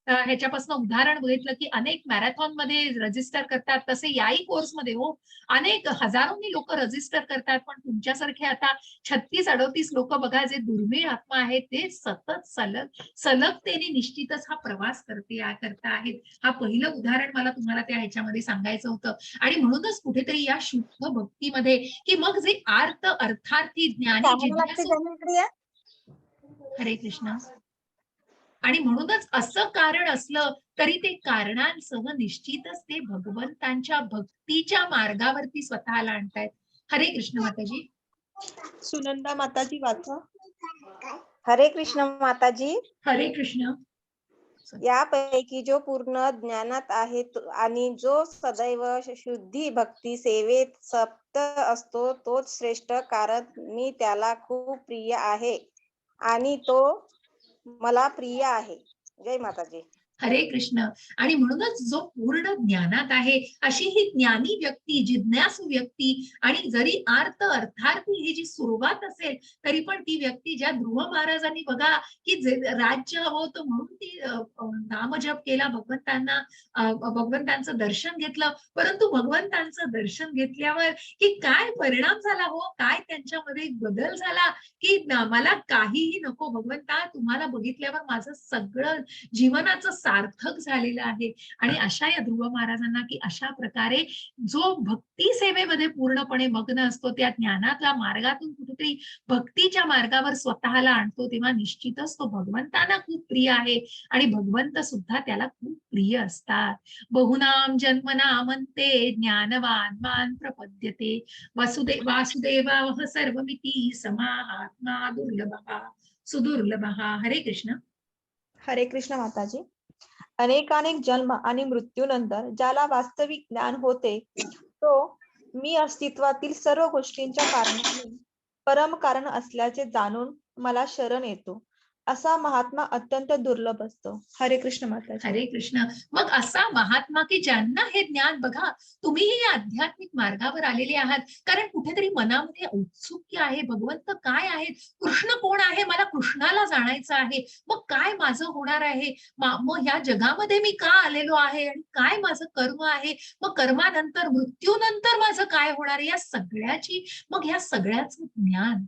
ह्याच्यापासून उदाहरण बघितलं की अनेक मॅरेथॉन मध्ये रजिस्टर करतात, तसे याही कोर्समध्ये हो अनेक हजारोंनी लोक रजिस्टर करतात, पण तुमच्यासारखे आता 36-38 लोक बघा, जे दुर्मिळ आत्मा आहेत, ते सतत सलगतेने निश्चितच हा प्रवास करता आहेत. हा पहिलं उदाहरण मला तुम्हाला त्या ह्याच्यामध्ये सांगायचं होतं. आणि म्हणूनच कुठेतरी या शुद्ध भक्तीमध्ये की मग जे अर्थार्थी, ज्ञानी, जिज्ञासू, हरे कृष्ण. आणि म्हणूनच असं कारण असलं तरी ते कारणांसह निश्चितच ते भगवंतांच्या भक्तीच्या मार्गावरती स्वतःला आणतायत. हरे कृष्ण माताजी. सुनंदा माताजी वाचा. हरे कृष्ण माताजी. हरे कृष्ण. यापैकी जो पूर्ण ज्ञानात आहे आणि जो सदैव शुद्धी भक्ती सेवेत सप्त असतो तोच श्रेष्ठ, कारण मी त्याला खूप प्रिय आहे आणि तो मला प्रिय आहे. जय माताजी. हरे कृष्ण. आणि म्हणूनच जो पूर्ण ज्ञानात आहे अशी ही ज्ञानी व्यक्ती, जिज्ञासू व्यक्ती, आणि जरी अर्थार्थी ही जी सुरुवात असेल तरी पण ती व्यक्ती, ज्या ध्रुव महाराजांनी बघा की राज्य हवं होतं म्हणून ती नामजप केला, भगवंतांचं दर्शन घेतलं, परंतु भगवंतांचं दर्शन घेतल्यावर की काय परिणाम झाला हो, काय त्यांच्यामध्ये बदल झाला की मला काहीही नको भगवंता, तुम्हाला बघितल्यावर माझं सगळं जीवनाचं सार्थक झालेलं आहे. आणि अशा या ध्रुव महाराजांना की अशा प्रकारे जो भक्ती सेवेमध्ये पूर्णपणे मग्न असतो, त्या ज्ञानाच्या मार्गातून कुठेतरी भक्तीच्या मार्गावर स्वतःला आणतो, तेव्हा निश्चितच तो भगवंतांना खूप प्रिय आहे आणि भगवंत सुद्धा त्याला खूप प्रिय असतात. बहुनाम जन्मनामन्ते ज्ञानवान मां प्रपद्यते वासुदेवाः सर्वमिति समाहात्मा दुर्लभः सुदुर्लभः. हरे कृष्ण. हरे कृष्ण माताजी. अनेकानेक जन्म आणि मृत्यूनंतर ज्याला वास्तविक ज्ञान होते तो मी अस्तित्वातील सर्व गोष्टींच्या कारणाने परम कारण असल्याचे जाणून मला शरण येतो, असा महात्मा अत्यंत दुर्लभ असतो. हरे कृष्ण माताजी. हरे कृष्ण. मग असा महात्मा की ज्यांना हे ज्ञान, बघा तुम्हीही या आध्यात्मिक मार्गावर आलेले आहात कारण कुठेतरी मनामध्ये औत्सुक्य आहे, भगवंत काय आहेत, कृष्ण कोण आहे, मला कृष्णाला जाणायचं आहे, मग काय माझं होणार आहे, मग ह्या जगामध्ये मी का आलेलो आहे आणि काय माझं कर्म आहे, मग कर्मानंतर मृत्यूनंतर माझं काय होणार आहे, या सगळ्याची, मग ह्या सगळ्याचं ज्ञान,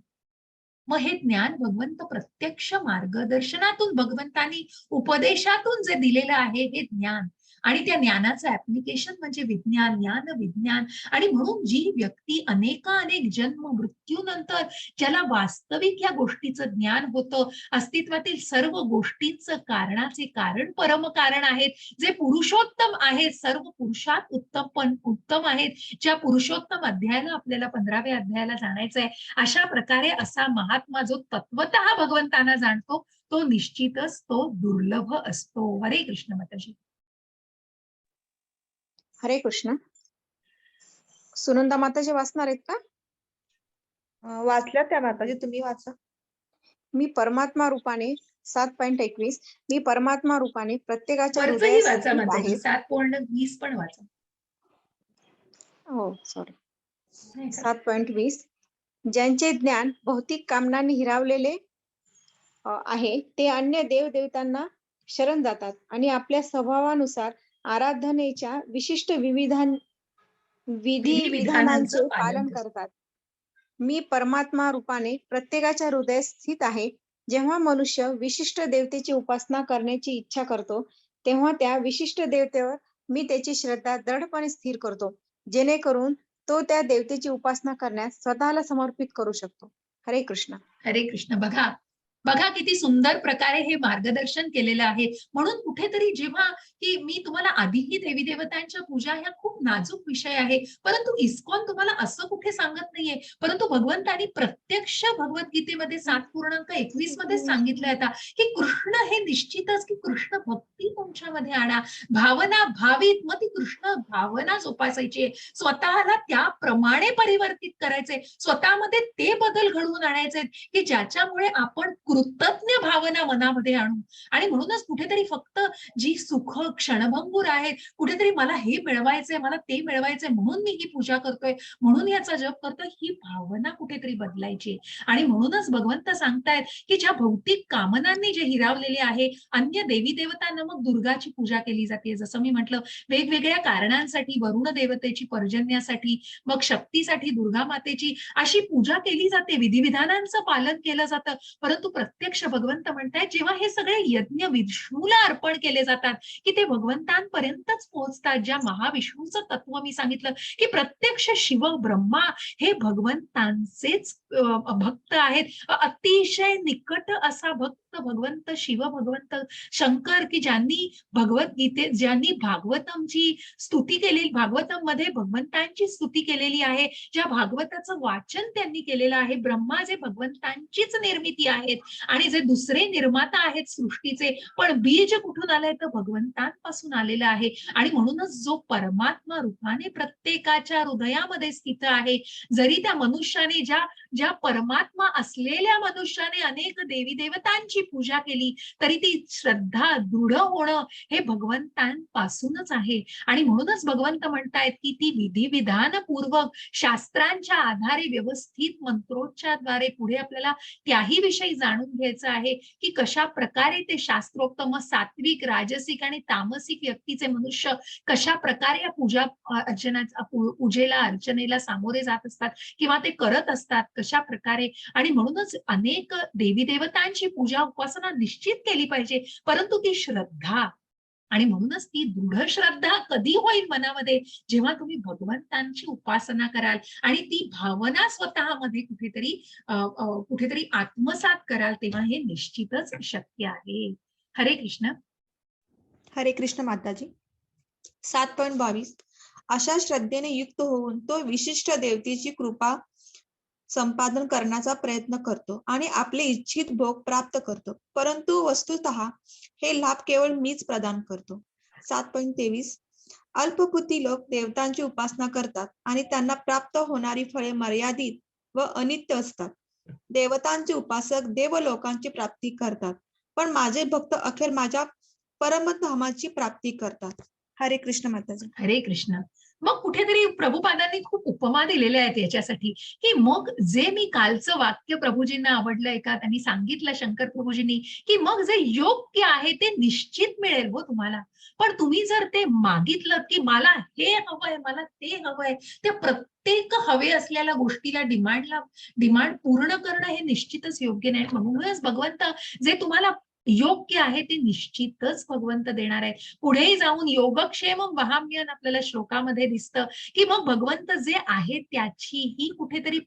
मग हे ज्ञान भगवंत प्रत्यक्ष मार्गदर्शनातून, भगवंतांनी उपदेशातून जे दिलेलं आहे हे ज्ञान, आणि त्या ज्ञानाचं ऍप्लिकेशन म्हणजे विज्ञान, ज्ञान विज्ञान. आणि म्हणून जी व्यक्ती अनेकानेक जन्म मृत्यूनंतर ज्याला वास्तविक या गोष्टीचं ज्ञान होतं, अस्तित्वातील सर्व गोष्टींचं कारणाचे कारण परम कारण आहेत, जे पुरुषोत्तम आहेत, सर्व पुरुषात उत्तम आहेत, ज्या पुरुषोत्तम अध्यायाला आपल्याला 15व्या अध्यायाला जाणायचं आहे, अशा प्रकारे असा महात्मा जो तत्वतः भगवंतांना जाणतो तो निश्चितच तो दुर्लभ असतो. हरे कृष्ण माताजी. हरे कृष्ण. सुनंदा माताजी वाचणार आहेत का? वाचल्या त्या माताजी, तुम्ही वाचा. मी परमात्मा रूपाने 7.21 मी परमात्मा रूपाने प्रत्येकाच्या वरचंही हृदयात वाचा स्थित माताजी, आहे. 7.20 पण वाचा. हो सॉरी. नाही का? 7.20 ज्यांचे ज्ञान भौतिक कामनांनी हिरावलेले आहे ते अन्य देवदेवतांना शरण जातात आणि आपल्या स्वभावानुसार आराधनेच्या विशिष्ट विधी विधानांचे पालन करतात. मी परमात्मा रूपाने प्रत्येकाच्या हृदयात स्थित आहे. जेव्हा मनुष्य विशिष्ट देवतेची उपासना करण्याची इच्छा करतो तेव्हा त्या विशिष्ट देवतेवर मी त्याची श्रद्धा दृढपणे स्थिर करतो, जेणेकरून तो त्या देवतेची उपासना करण्यास स्वतःला समर्पित करू शकतो. हरे कृष्ण. हरे कृष्ण. बघा बघा किती सुंदर प्रकारे हे मार्गदर्शन केलेलं आहे. म्हणून कुठेतरी जेव्हा की मी तुम्हाला आधीही देवी देवतांच्या पूजा ह्या खूप नाजूक विषय आहे, परंतु इस्कॉन तुम्हाला असं कुठे सांगत नाहीये, परंतु भगवंतांनी प्रत्यक्ष भगवद्गीतेमध्ये 7.21 मध्ये सांगितलंय आता की कृष्ण हे निश्चितच की कृष्ण भक्ती तुमच्यामध्ये आणा, भावना भावित, मग ती कृष्ण भावना जोपासायची, स्वतःला त्याप्रमाणे परिवर्तित करायचे, स्वतःमध्ये ते बदल घडवून आणायचे की ज्याच्यामुळे आपण कृतज्ञ भावना मनामध्ये आणू. आणि म्हणूनच कुठेतरी फक्त जी सुख क्षणभंगूर आहेत, कुठेतरी मला हे मिळवायचंय, मला ते मिळवायचंय म्हणून मी ही पूजा करतोय, म्हणून याचा जप करतोय, ही भावना कुठेतरी बदलायची. आणि म्हणूनच भगवंत सांगतायत की ज्या भौतिक कामनांनी जे हिरावलेले आहे, अन्य देवी देवतांना मग दुर्गाची पूजा केली जाते, जसं मी म्हटलं वेगवेगळ्या कारणांसाठी, वरुण देवतेची पर्जन्यासाठी, मग शक्तीसाठी दुर्गा मातेची अशी पूजा केली जाते, विधिविधानांचं पालन केलं जातं. परंतु प्रत्यक्ष भगवंत म्हणतायत जेव्हा हे सगळे यज्ञ विष्णूला अर्पण केले जातात की ते भगवंतांपर्यंतच पोहोचतात. ज्या महाविष्णूचं तत्व मी सांगितलं की प्रत्यक्ष शिव ब्रह्मा हे भगवंतांचेच भक्त आहेत, अतिशय निकट असा भक्त भगवंत शिव, भगवंत शंकर, की ज्यांनी ज्यांनी भागवतमची स्तुती केलेली, भागवतम मध्ये भगवंतांची स्तुती केलेली आहे, ज्या भागवताचं वाचन त्यांनी केलेलं आहे, ब्रह्मा जे भगवंतांचीच निर्मिती आहेत आणि जे दुसरे निर्माता आहेत सृष्टीचे, पण बीज कुठून आलंय तर भगवंतांपासून आलेलं आहे. आणि म्हणूनच जो परमात्मा रूपाने प्रत्येकाच्या हृदयामध्ये स्थित आहे, जरी त्या मनुष्याने ज्या परमात्मा असलेल्या मनुष्याने अनेक देवी देवतांची पूजा केली तरी ती श्रद्धा दृढ होणं हे भगवंतांपासूनच आहे. आणि म्हणूनच भगवंत म्हणतायत की ती विधिविधानपूर्वक शास्त्रांच्या आधारे व्यवस्थित मंत्रोच्चारद्वारे पुढे आपल्याला त्याही विषयी जाणून घ्यायचं आहे की कशा प्रकारे ते शास्त्रोक्त, मग सात्विक, राजसिक आणि तामसिक व्यक्तीचे मनुष्य कशा प्रकारे या पूजेला अर्चनेला सामोरे जात असतात किंवा ते करत असतात कशा प्रकारे. आणि म्हणूनच अनेक देवी देवतांची पूजा उपासना निश्चित केली पाहिजे, परंतु ती श्रद्धा आणि म्हणूनच ती दृढ श्रद्धा कधी होईल मनामध्ये, जेव्हा तुम्ही भगवंतांची उपासना कराल आणि ती भावना स्वतःमध्ये कुठेतरी आत्मसात कराल, तेव्हा हे निश्चितच शक्य आहे. हरे कृष्ण. हरे कृष्ण माताजी. 7.22 अशा श्रद्धेने युक्त होऊन तो विशिष्ट देवतेची कृपा संपादन करण्याचा प्रयत्न करतो आणि आपले इच्छित भोग प्राप्त करतो, परंतु वस्तुतः हे लाभ केवळ मीच प्रदान करतो. 7.23 अल्पबुद्धी लोक देवतांची उपासना करतात आणि त्यांना प्राप्त होणारी फळे मर्यादित व अनित्य असतात. देवतांचे उपासक देवलोकांची प्राप्ती करतात, पण माझे भक्त अखेर माझ्या परमधामाची प्राप्ती करतात. हरे कृष्ण माताजी. हरे कृष्ण. मग कुठेतरी प्रभुपादांनी खूप उपमा दिलेल्या आहेत याच्यासाठी, की मग जे मी कालचं वाक्य प्रभूजींना आवडलंय का, त्यांनी सांगितलं शंकर प्रभूजींनी, की मग जे योग्य आहे ते निश्चित मिळेल हो तुम्हाला. पण तुम्ही जर ते मागितलं की मला हे हवंय, मला ते हवंय, त्या प्रत्येक हवे असलेल्या गोष्टीला डिमांड पूर्ण करणं हे निश्चितच योग्य नाही. म्हणूनच भगवंत जे तुम्हाला योग्य आहे ते निश्चितच भगवंत देणार आहे. पुढेही जाऊन योगक्षेम वहाम्यन आपल्याला श्लोकामध्ये दिसतं, की मग भगवंत जे आहे त्याचीही कुठेतरी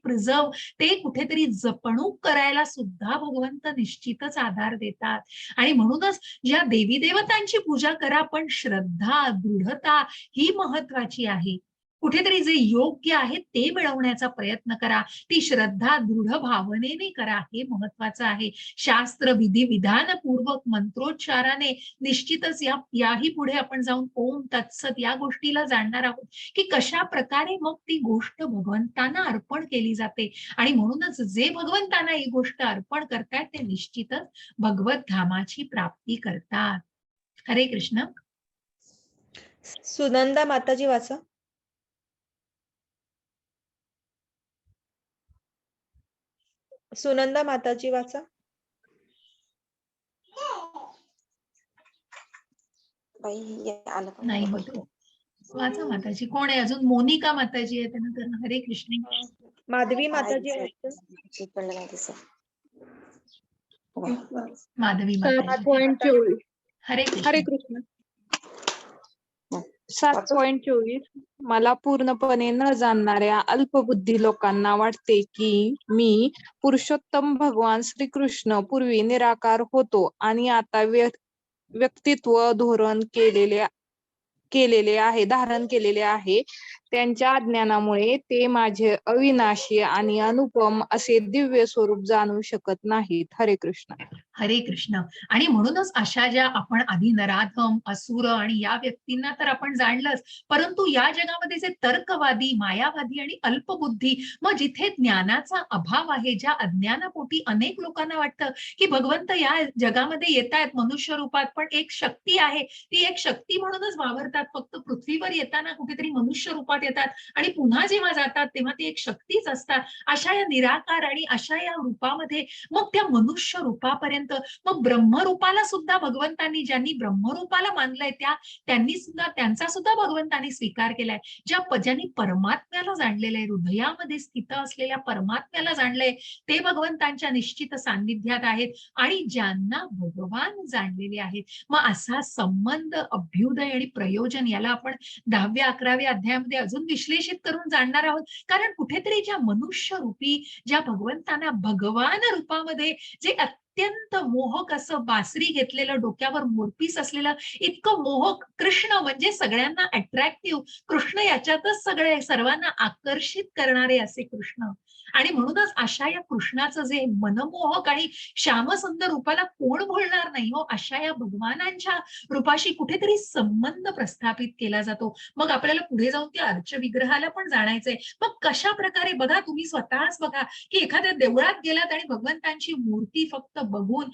ते कुठेतरी जपणूक करायला सुद्धा भगवंत निश्चितच आधार देतात. आणि म्हणूनच ज्या देवी देवतांची पूजा करा, पण श्रद्धा, दृढता ही महत्वाची आहे. कुठेतरी जे योग्य आहे ते मिळवण्याचा प्रयत्न करा. ती श्रद्धा दृढ भावनेने करा, हे महत्वाचं आहे. शास्त्र विधी विधानपूर्वक मंत्रोच्चाराने निश्चितच याही पुढे आपण जाऊन ओम तत्सत या गोष्टीला जाणणार आहोत, की कशा प्रकारे मग ती गोष्ट भगवंतांना अर्पण केली जाते. आणि म्हणूनच जे भगवंतांना ही गोष्ट अर्पण करतात ते निश्चितच भगवत धामाची प्राप्ती करतात. हरे कृष्ण. सुनंदा माताजी वाचा. सुनंदा माताजी वाचा. नाही होत. वाचा माताजी. कोण आहे अजून? मोनिका माताजी आहे, त्यानंतर हरे कृष्ण. माधवी माताजी वाचा. माधवी माताजी. 7.24 हरे हरे कृष्ण. कृष्ण. 7.24 मला पूर्णपणे न जाणणाऱ्या अल्पबुद्धी लोकांना वाटते की मी पुरुषोत्तम भगवान श्रीकृष्ण पूर्वी निराकार होतो आणि आता व्यक्तित्व धारण केलेले आहे. त्यांच्या अज्ञानामुळे ते माझे अविनाशी आणि अनुपम असे दिव्य स्वरूप जाणू शकत नाहीत. हरे कृष्ण. हरे कृष्ण. आणि म्हणूनच अशा ज्या आपण आधी नराधम, असुर आणि या व्यक्तींना तर आपण जाणलंच, परंतु या जगामध्ये जे तर्कवादी, मायावादी आणि अल्पबुद्धी, मग जिथे ज्ञानाचा अभाव आहे, ज्या अज्ञानापोटी अनेक लोकांना वाटतं की भगवंत या जगामध्ये येत आहेत मनुष्य रूपात, पण एक शक्ती आहे, ती एक शक्ती म्हणूनच वावरतात, फक्त पृथ्वीवर येताना कुठेतरी मनुष्य रूपात येतात आणि पुन्हा जेव्हा जातात तेव्हा ती एक शक्तीच असतात. अशा या निराकार आणि अशा या रूपामध्ये मग त्या मनुष्य रूपापर्यंत, मग ब्रह्मरूपाला सुद्धा भगवंतांनी, ज्यांनी ब्रह्मरूपाला मानलंय त्यांचा सुद्धा भगवंतांनी स्वीकार केलाय. ज्यांनी परमात्म्याला जाणलेलं आहे, हृदयामध्ये स्थित असलेल्या परमात्म्याला जाणलंय, ते भगवंतांच्या निश्चित सान्निध्यात आहेत आणि ज्यांना भगवान जाणलेले आहेत. मग असा संबंध, अभ्युदय आणि प्रयोजन याला आपण 10व्या 11व्या अध्यायामध्ये अजून विश्लेषित करून जाणणार आहोत. कारण कुठेतरी ज्या मनुष्य रूपी, ज्या भगवंतांना भगवान रूपामध्ये जे अत्यंत मोहक असं बासरी घेतलेलं, डोक्यावर मोरपीस असलेलं, इतकं मोहक कृष्ण म्हणजे सगळ्यांना अट्रॅक्टिव्ह कृष्ण, याच्यातच सर्वांना आकर्षित करणारे असे कृष्ण. आणि म्हणूनच अशा या कृष्णाचं जे मनमोहक आणि श्यामसुंदर रूपाला कोण बोलणार नाही हो, अशा या भगवानांच्या रूपाशी कुठेतरी संबंध प्रस्थापित केला जातो. मग आपल्याला पुढे जाऊन त्या अर्चविग्रहाला पण जाणायचंय. मग कशा प्रकारे, बघा तुम्ही स्वतःच बघा की एखाद्या देवळात गेलात आणि भगवंतांची मूर्ती फक्त बघून,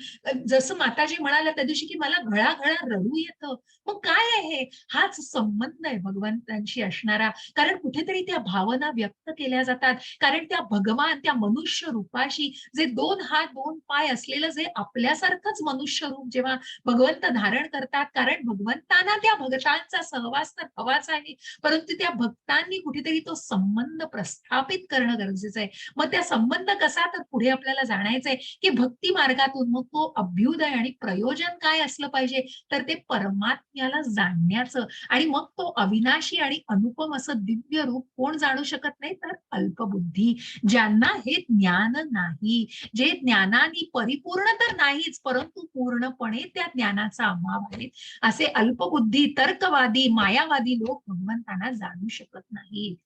जसं माताजी म्हणाल्या त्या दिवशी की मला घळा रडू येतं, मग काय आहे? हाच संबंध आहे भगवंतांशी असणारा. कारण कुठेतरी त्या भावना व्यक्त केल्या जातात, कारण त्या भगवान त्या मनुष्य रूपाशी जे 2 हात 2 पाय असलेलं जे आपल्यासारखंच मनुष्य रूप जेव्हा भगवंत धारण करतात, कारण भगवंतांना त्या भक्तांचा सहवास तर हवाच आहे, परंतु त्या भक्तांनी कुठेतरी तो संबंध प्रस्थापित करणं गरजेचं आहे. मग त्या संबंध कसा, तर पुढे आपल्याला जाणायचंय की भक्ती मार्गातून मग तो अभ्युदय आणि प्रयोजन काय असलं पाहिजे, तर ते परमात्म्याला जाणण्याचं. आणि मग तो अविनाशी आणि अनुपम असं दिव्य रूप कोण जाणू शकत नाही, तर अल्पबुद्धी, ज्यांना हे ज्ञान नाही, जे ज्ञानाने परिपूर्ण तर नाहीच, परंतु पूर्णपणे त्या ज्ञानाचा अभाव आहे, असे अल्पबुद्धी, तर्कवादी, मायावादी लोक भगवंतांना जाणू शकत नाहीत.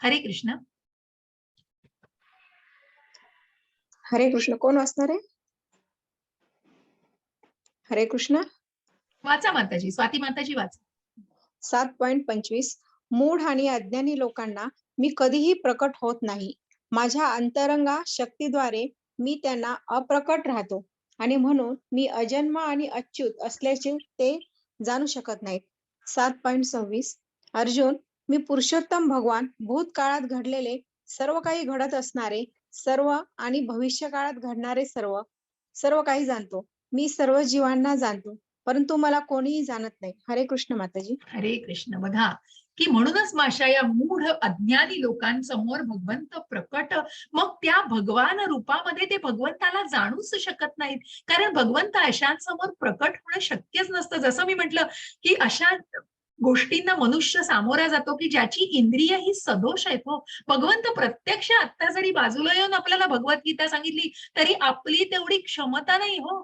हरे कृष्ण. हरे कृष्ण. कोण वाचणार आहे? हरे कृष्ण. वाचा माताजी, स्वाती माताजी वाचा. 7.25 मूढ आणि अज्ञानी लोकांना मी कधीही प्रकट होत नाही. माझ्या अंतरंगा शक्तीद्वारे मी त्यांना अप्रकट राहतो आणि म्हणून मी अजन्म आणि अच्युत असल्याचे ते जाणू शकत नाहीत. 7.26 अर्जुन, मी पुरुषोत्तम भगवान भूतकाळात घडलेले सर्व काही घडत असणारे सर्व आणि भविष्य काळात घडणारे सर्व काही जाणतो. मी सर्व जीवांना जाणतो, परंतु मला कोणीही जाणत नाही. हरे कृष्ण माताजी. हरे कृष्ण. बघा की म्हणूनच माशा या मूढ अज्ञानी लोकांसमोर भगवंत प्रकट, मग त्या भगवान रूपामध्ये ते भगवंताला जाणूच शकत नाहीत, कारण भगवंत अशांसमोर प्रकट होणं शक्यच नसतं. जसं मी म्हटलं की अशा गोष्टींना मनुष्य सामोरा जातो की ज्याची इंद्रिय ही सदोष आहेत. हो, भगवंत प्रत्यक्ष आता जरी बाजूला येऊन आपल्याला भगवद्गीता सांगितली तरी आपली तेवढी क्षमता नाही. हो,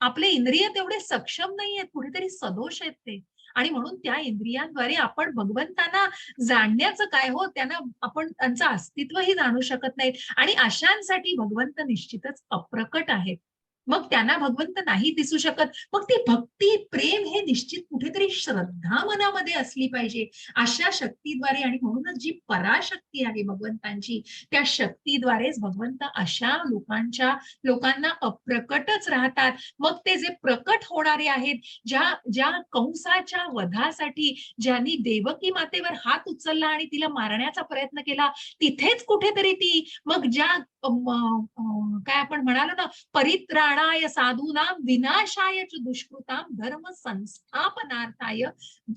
आपले इंद्रिय तेवढे सक्षम नाही आहेत, कुठेतरी सदोष आहेत ते. आणि म्हणून त्या इंद्रियांद्वारे आपण भगवंतांना जाणण्याचं काय, हो, त्यांना आपण त्यांचं अस्तित्वही जाणू शकत नाहीत. आणि अशांसाठी भगवंत निश्चितच अप्रकट आहेत. मग त्यांना भगवंत नाही दिसू शकत. मग ती भक्ती प्रेम हे निश्चित कुठेतरी श्रद्धा मनामध्ये असली पाहिजे अशा शक्तीद्वारे. आणि म्हणूनच जी पराशक्ती आहे भगवंतांची, त्या शक्तीद्वारेच भगवंत अशा लोकांना अप्रकटच राहतात. मग ते जे प्रकट होणारे आहेत, ज्या कंसाच्या वधासाठी ज्यांनी देवकी मातेवर हात उचलला आणि तिला मारण्याचा प्रयत्न केला, तिथेच कुठेतरी ती मग ज्या काय आपण म्हणालो ना, परित्राणाय साधूनां विनाशाय च दुष्कृतां धर्म संस्थापनार्थाय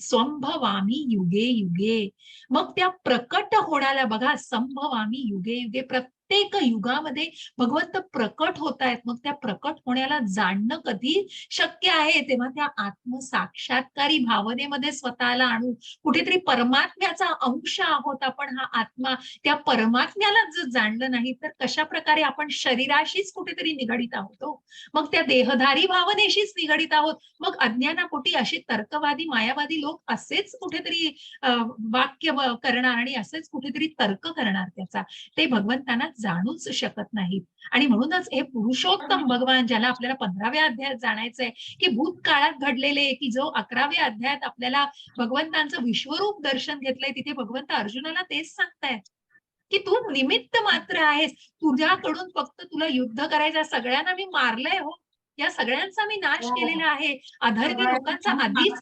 संभवामी युगे युगे. मग त्या प्रकट होणाऱ्या, बघा, संभवामी युगे युगे, प्रत्येक युगामध्ये भगवंत प्रकट होत आहेत. मग त्या प्रकट होण्याला जाणणं कधी शक्य आहे, तेव्हा त्या आत्मसाक्षात्कारी भावनेमध्ये स्वतःला आणून कुठेतरी परमात्म्याचा अंश आहोत आपण, हा आत्मा, त्या परमात्म्याला जर जाणलं नाही तर कशा प्रकारे आपण शरीराशीच कुठेतरी निगडीत आहोत. मग त्या देहधारी भावनेशीच निगडीत आहोत. मग अज्ञानापोटी असे तर्कवादी मायावादी लोक असेच कुठेतरी वाक्य करणार आणि असेच कुठेतरी तर्क करणार, त्याचा ते भगवंतांना जाणूच शकत नाहीत. आणि म्हणूनच हे पुरुषोत्तम भगवान, ज्याला आपल्याला 15व्या अध्यायात जाणायचंय, की भूतकाळात घडलेले, की जो 11व्या अध्यायात आपल्याला भगवंतांचं विश्वरूप दर्शन घेतलंय, तिथे भगवंत अर्जुनाला तेच सांगतायत की तू निमित्त मात्र आहेस, तुझ्याकडून फक्त तुला युद्ध करायचं, सगळ्यांना मी मारलंय. हो, या सगळ्यांचा मी नाश केलेला आहे. अधर्मी लोकांचा आधीच.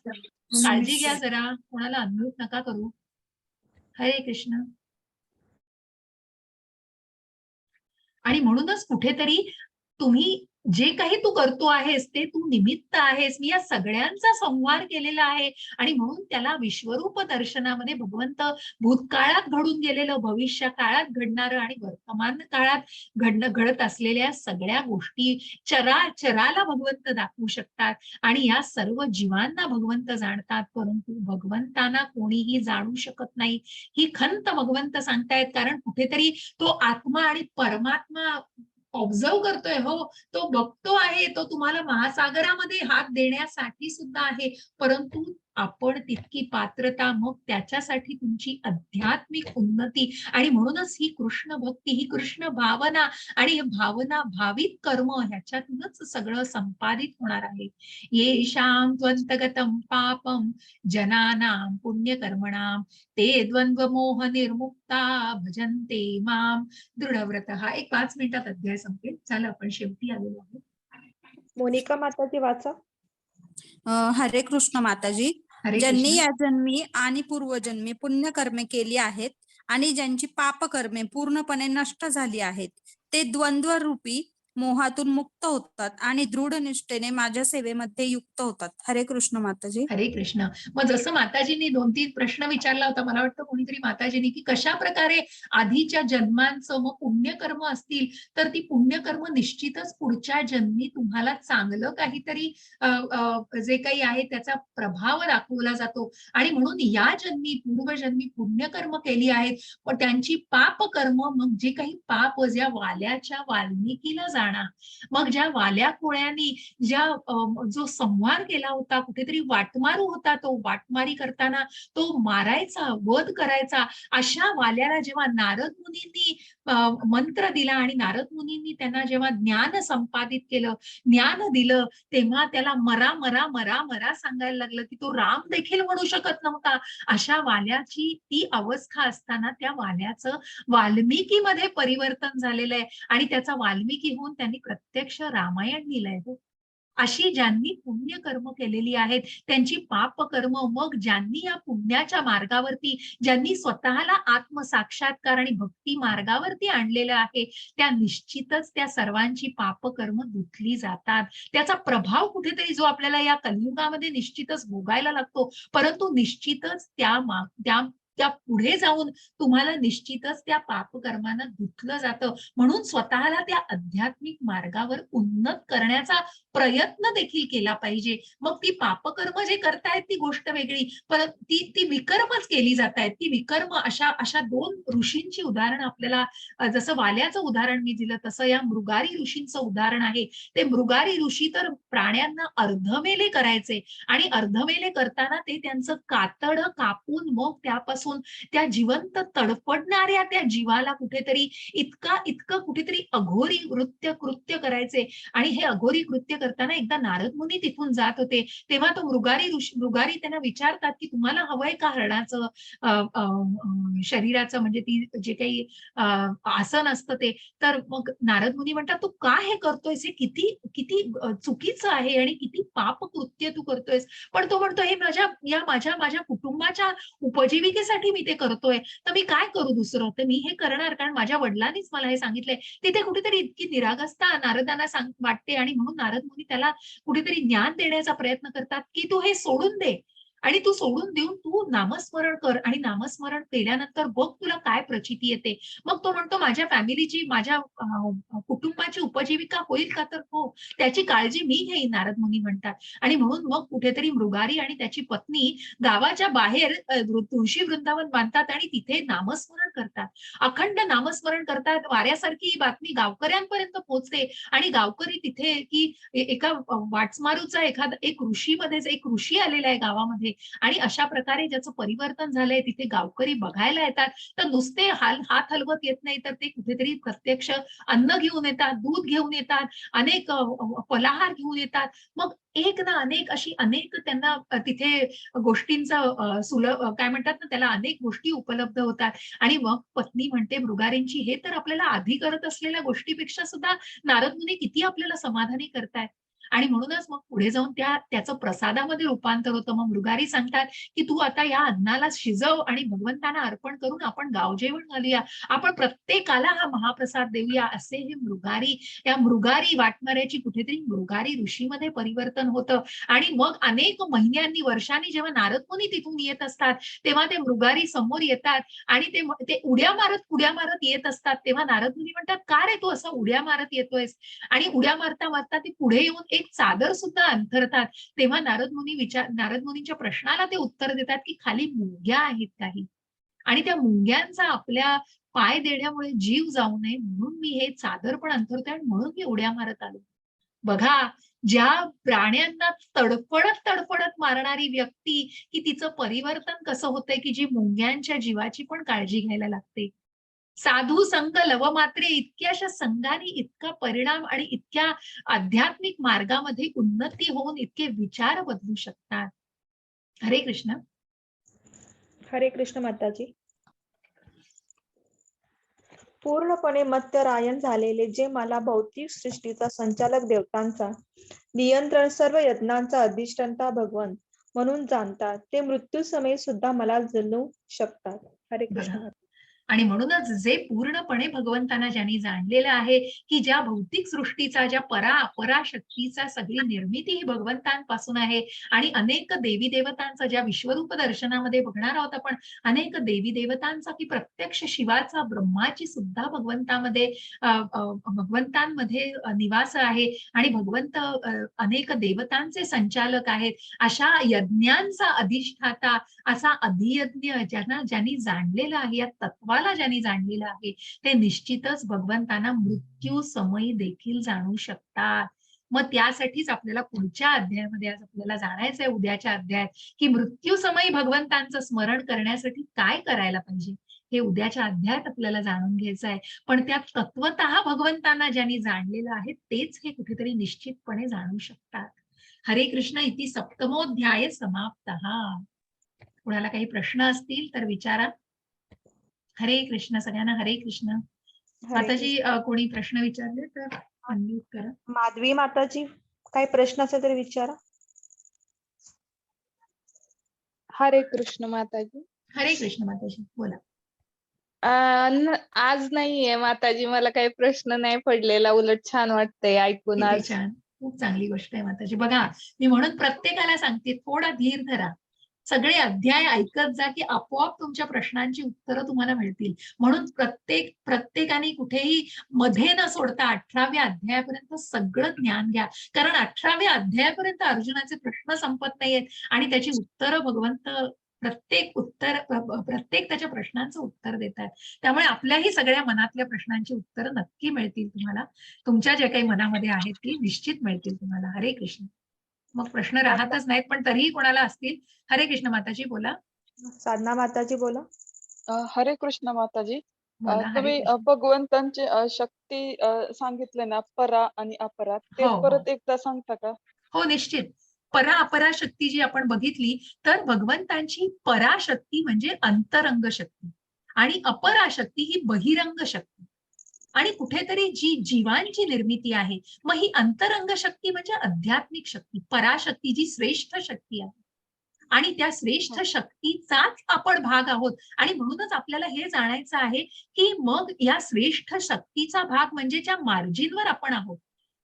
काळजी घ्या जरा, कोणाला अनम्यूट नका करू. हरे कृष्ण. आणि म्हणूनच कुठेतरी तुम्ही जे काही तू करतो आहेस ते तू निमित्त आहेस. मी या सगळ्यांचा संहार केलेला आहे. आणि म्हणून त्याला विश्वरूप दर्शनामध्ये भगवंत भूतकाळात घडून गेलेलं, भविष्य काळात घडणारं आणि वर्तमान काळात घडत असलेल्या सगळ्या गोष्टी चराला भगवंत दाखवू शकतात. आणि या सर्व जीवांना भगवंत जाणतात, परंतु भगवंतांना कोणीही जाणू शकत नाही, ही खंत भगवंत सांगतायत. कारण कुठेतरी तो आत्मा आणि परमात्मा ऑब्झर्व करतोय. हो, तो बघतो आहे, तो तुम्हाला महासागरामध्ये हात देण्यासाठी सुद्धा आहे, परंतु आपण तितकी पात्रता, मग त्याच्यासाठी तुमची आध्यात्मिक उन्नती. आणि म्हणूनच ही कृष्ण भक्ती, ही कृष्ण भावना आणि भावना भावित कर्म, ह्याच्यातूनच सगळं संपादित होणार आहे. येषां त्वन्तगतं पापं जनानां पुण्यकर्मणां ते द्वंद्व मोह निर्मुक्ता भजन्ते मां दृढव्रतः. एक 5 मिनिटात अध्याय संपेल. झालं, आपण शेवटी आलेलो आहोत. मोनिका माताजी वाचा. हरे कृष्ण माताजी. हरे ज्यांनी कृष्ण. या जन्मी आणि पूर्वजन्मी पुण्यकर्मे केली आहेत आणि ज्यांची पापकर्मे पूर्णपणे नष्ट झाली आहेत ते द्वंद्वरूपी मोहातून मुक्त होतात आणि दृढ निष्ठेने माझ्या सेवेमध्ये युक्त होतात. हरे कृष्ण माताजी. हरे कृष्ण. मग जसं माताजींनी 2-3 प्रश्न विचारला होता, मला वाटतं कोणीतरी माताजींनी, की कशा प्रकारे आधीच्या जन्मांचं मग पुण्यकर्म असतील तर ती पुण्यकर्म निश्चितच पुढच्या जन्मी तुम्हाला चांगलं काहीतरी जे काही आहे त्याचा प्रभाव दाखवला जातो आणि म्हणून या जन्मी पूर्वजन्मी पुण्यकर्म केली आहेत, पण त्यांची पापकर्म मग जे काही पाप ज्या वाल्याच्या वाल्मिकीला जाणार, मग ज्या वाल्या कोळ्यांनी ज्या जो संहार केला होता, कुठेतरी वाटमारू होता, तो वाटमारी करताना तो मारायचा, वध करायचा, अशा वाल्याला जेव्हा नारद मुनींनी मंत्र दिला आणि नारद मुनींनी त्यांना जेव्हा ज्ञान संपादित केलं, ज्ञान दिलं, तेव्हा त्याला मरा मरा मरा मरा सांगायला लागलं, की तो राम देखील म्हणू शकत नव्हता. अशा वाल्याची ती अवस्था असताना त्या वाल्याचं वाल्मिकीमध्ये परिवर्तन झालेलं आहे आणि त्याचा वाल्मिकी होऊन त्यांनी प्रत्यक्ष रामायण लिहिलंय. अशी ज्यांनी पुण्यकर्म केलेली आहेत त्यांची पापकर्म, मग ज्यांनी या पुण्याच्या मार्गावरती, ज्यांनी स्वतःला आत्मसाक्षात्कार आणि भक्ती मार्गावरती आणलेलं आहे, त्या निश्चितच त्या सर्वांची पापकर्म धुतली जातात. त्याचा प्रभाव कुठेतरी जो आपल्याला या कलियुगामध्ये निश्चितच भोगायला लागतो, परंतु निश्चितच त्या पुढे जाऊन तुम्हाला निश्चितच त्या पापकर्मांना धुतलं जातं. म्हणून स्वतःला त्या आध्यात्मिक मार्गावर उन्नत करण्याचा प्रयत्न देखील केला पाहिजे. मग ती पापकर्म जे करतायत ती गोष्ट वेगळी, पण ती विकर्मच केली जात आहेत. ती विकर्म अशा 2 ऋषींची उदाहरण आपल्याला जसं वाल्याचं उदाहरण मी दिलं तसं या मृगारी ऋषींचं उदाहरण आहे. ते मृगारी ऋषी तर प्राण्यांना अर्धमेले करायचे आणि अर्धमेले करताना ते त्यांचं कातड कापून मग त्यापासून त्या जिवंत तडफडणाऱ्या त्या जीवाला कुठेतरी इतकं कुठेतरी अघोरी कृत्य करायचे. आणि हे अघोरी कृत्य करताना एकदा नारद मुनी तिथून जात होते, तेव्हा तो मृगारी त्यांना विचारतात, की तुम्हाला हवंय का हरणाचं शरीराचं, म्हणजे ती जे काही आसन असतं ते. तर मग नारद मुनी म्हणतात, तू का हे करतोयस? हे किती चुकीचं आहे आणि किती पाप कृत्य तू करतोयस. पण तो म्हणतो, हे माझ्या कुटुंबाच्या उपजीविकेसाठी मी ते करतोय, तर मी काय करू दुसरं? तर मी हे करणार कारण माझ्या वडिलांनीच मला हे सांगितलंय. तिथे कुठेतरी इतकी निरागसता नारदांना वाटते आणि म्हणून नारद मुनी त्याला कुठेतरी ज्ञान देण्याचा प्रयत्न करतात, की तू हे सोडून दे आणि तू सोडून देऊन तू नामस्मरण कर आणि नामस्मरण केल्यानंतर बघ तुला काय प्रचिती येते. मग तो म्हणतो, माझ्या फॅमिलीची, माझ्या कुटुंबाची उपजीविका होईल का? तर हो, त्याची काळजी मी घेईन, नारद मुनी म्हणतात. आणि म्हणून मग कुठेतरी मृगारी आणि त्याची पत्नी गावाच्या बाहेर तुळशी वृंदावन बांधतात आणि तिथे नामस्मरण करतात, अखंड नामस्मरण करतात. वाऱ्यासारखी ही बातमी गावकऱ्यांपर्यंत पोहोचते आणि गावकरी तिथे, की एका वाटस्मारूचा एक ऋषी आलेला आहे गावामध्ये आणि अशा प्रकारे ज्याचं परिवर्तन झालंय तिथे गावकरी बघायला येतात. तर नुसते हात हलवत येत नाही, तर ते कुठेतरी प्रत्यक्ष अन्न घेऊन येतात, दूध घेऊन येतात, अनेक फलाहार घेऊन येतात. मग एक ना अनेक त्यांना तिथे गोष्टींचा काय म्हणतात ना त्याला, अनेक गोष्टी उपलब्ध होतात. आणि मग पत्नी म्हणते मृगारींची, हे तर आपल्याला आधी करत असलेल्या गोष्टीपेक्षा सुद्धा नारद मुनी किती आपल्याला समाधानी करतायत. आणि म्हणूनच मग पुढे जाऊन त्याचं प्रसादामध्ये रूपांतर होतं. मग मृगारी सांगतात, की तू आता या अन्नाला शिजव आणि भगवंतांना अर्पण करून आपण गावजेवण घालूया, आपण प्रत्येकाला हा महाप्रसाद देऊया. असे हे मृगारी वाटणाऱ्याची कुठेतरी मृगारी ऋषीमध्ये परिवर्तन होतं. आणि मग अनेक महिन्यांनी, वर्षांनी जेव्हा नारद मुनी तिथून येत असतात, तेव्हा ते मृगारी समोर येतात आणि ते उड्या मारत येत असतात. तेव्हा नारद मुनी म्हणतात, का रे तू असा उड्या मारत येतोयस? आणि उड्या मारता मारता ते पुढे येऊन एक चादर सुद्धा अंथरतात. तेव्हा नारद मुनींच्या प्रश्नाला ते उत्तर देतात, की खाली मुंग्या आहेत काही आणि त्या मुंग्यांचा आपल्या पाय देण्यामुळे जीव जाऊ नये म्हणून मी हे चादर पण अंथरतोय आणि म्हणून मी उड्या मारत आलो. बघा, ज्या प्राण्यांना तडफडत मारणारी व्यक्ती, की तिचं परिवर्तन कसं होतंय, की जी मुंग्यांच्या जीवाची पण काळजी घ्यायला लागते. साधू संग लवमात्रे, इतक्याशा संघाने इतका परिणाम आणि इतक्या आध्यात्मिक मार्गामध्ये उन्नती होऊन इतके विचार बदलू शकतात. हरे कृष्ण. हरे कृष्ण माताजी. पूर्णपणे मत्यरायण झालेले जे मला भौतिक सृष्टीचा संचालक, देवतांचा नियंत्रण, सर्व यत्नांचा अधिष्ठाता भगवंत म्हणून जाणतात, ते मृत्यू समय सुद्धा मला जणू शकतात. हरे कृष्ण. आणि म्हणूनच जे पूर्णपणे भगवंतांना ज्यांनी जाणलेलं आहे, की ज्या भौतिक सृष्टीचा, ज्या पराशक्तीचा सगळी निर्मिती ही भगवंतांपासून आहे आणि अनेक देवी-देवतांचा ज्या विश्वरूप दर्शनामध्ये बघणार आहोत आपण, अनेक देवी-देवतांचा की प्रत्यक्ष शिवाचा, ब्रह्माची सुद्धा भगवंतांमध्ये निवास आहे आणि भगवंत अनेक देवतांचे संचालक आहेत. अशा यज्ञांचा अधिष्ठाता, असा अधियज्ञ ज्यांनी जाणलेलं आहे, या तत्वाला ज्यांनी जाणलेलं आहे, ते निश्चितच भगवंतांना मृत्यू समयी देखील जाणू शकतात. मग त्यासाठीच आपल्याला पुढच्या अध्यायामध्ये आज आपल्याला जाणायचंय, उद्याच्या अध्यायात, की मृत्यू समयी भगवंतांचं स्मरण करण्यासाठी काय करायला पाहिजे, हे उद्याच्या अध्यायात आपल्याला जाणून घ्यायचं आहे. पण त्या तत्वतः भगवंतांना ज्यांनी जाणलेलं आहे, तेच हे कुठेतरी निश्चितपणे जाणू शकतात. हरे कृष्ण. इति सप्तमोऽध्याय समाप्तः. कुणाला काही प्रश्न असतील तर विचारा. हरे कृष्ण. सगळ्यांना हरे कृष्ण. हरे माताजी कोणी प्रश्न विचारले तर अनम्यूट करा. माधवी माताजी, काही प्रश्न असेल तर विचारा. हरे कृष्ण माताजी. हरे कृष्ण माताजी, बोला. आज नाहीये माताजी, मला काही प्रश्न नाही पडलेला, उलट छान वाटतंय ऐकून किती आज. छान. खूप चांगली गोष्ट आहे माताजी. बघा, मी म्हणून प्रत्येकाला सांगते, थोडा धीर धरा. सगळे अध्याय ऐकत जा, की आपोआप तुमच्या प्रश्नांची उत्तरं तुम्हाला मिळतील. म्हणून प्रत्येकाने कुठेही मध्ये न सोडता 18व्या अध्यायापर्यंत सगळं ज्ञान घ्या. कारण 18व्या अध्यायापर्यंत अर्जुनाचे प्रश्न संपत नाहीयेत आणि त्याची उत्तरं भगवंत प्रत्येक त्याच्या प्रश्नांचं उत्तर देतात. त्यामुळे आपल्याही सगळ्या मनातल्या प्रश्नांची उत्तरं नक्की मिळतील तुम्हाला. तुमच्या ज्या काही मनामध्ये आहेत ती निश्चित मिळतील तुम्हाला. हरे कृष्ण. मग प्रश्न राहतच नाहीत, पण तरीही कोणाला असतील. हरे कृष्ण माताजी, बोला. साधना माताजी बोला. हरे कृष्ण माताजी. बोला. हरे तुम्ही कृष्ण. भगवंतांचे शक्ती सांगितले ना, परा आणि अपरा, ते हो, हो. परत एकदा सांगता का? हो, निश्चित. अपरा शक्ती जी आपण बघितली, तर भगवंतांची पराशक्ती म्हणजे अंतरंग शक्ती आणि अपराशक्ती ही बहिरंग शक्ती. आणि कुठेतरी जी जीवांची निर्मिती आहे, मग ही अंतरंग शक्ती म्हणजे आध्यात्मिक शक्ती, पराशक्ती जी श्रेष्ठ शक्ती आहे. आणि त्या श्रेष्ठ शक्तीचाच आपण भाग आहोत. आणि म्हणूनच आपल्याला हे जाणायचं आहे, की मग या श्रेष्ठ शक्तीचा भाग म्हणजे ज्या मार्जिनवर आपण आहोत,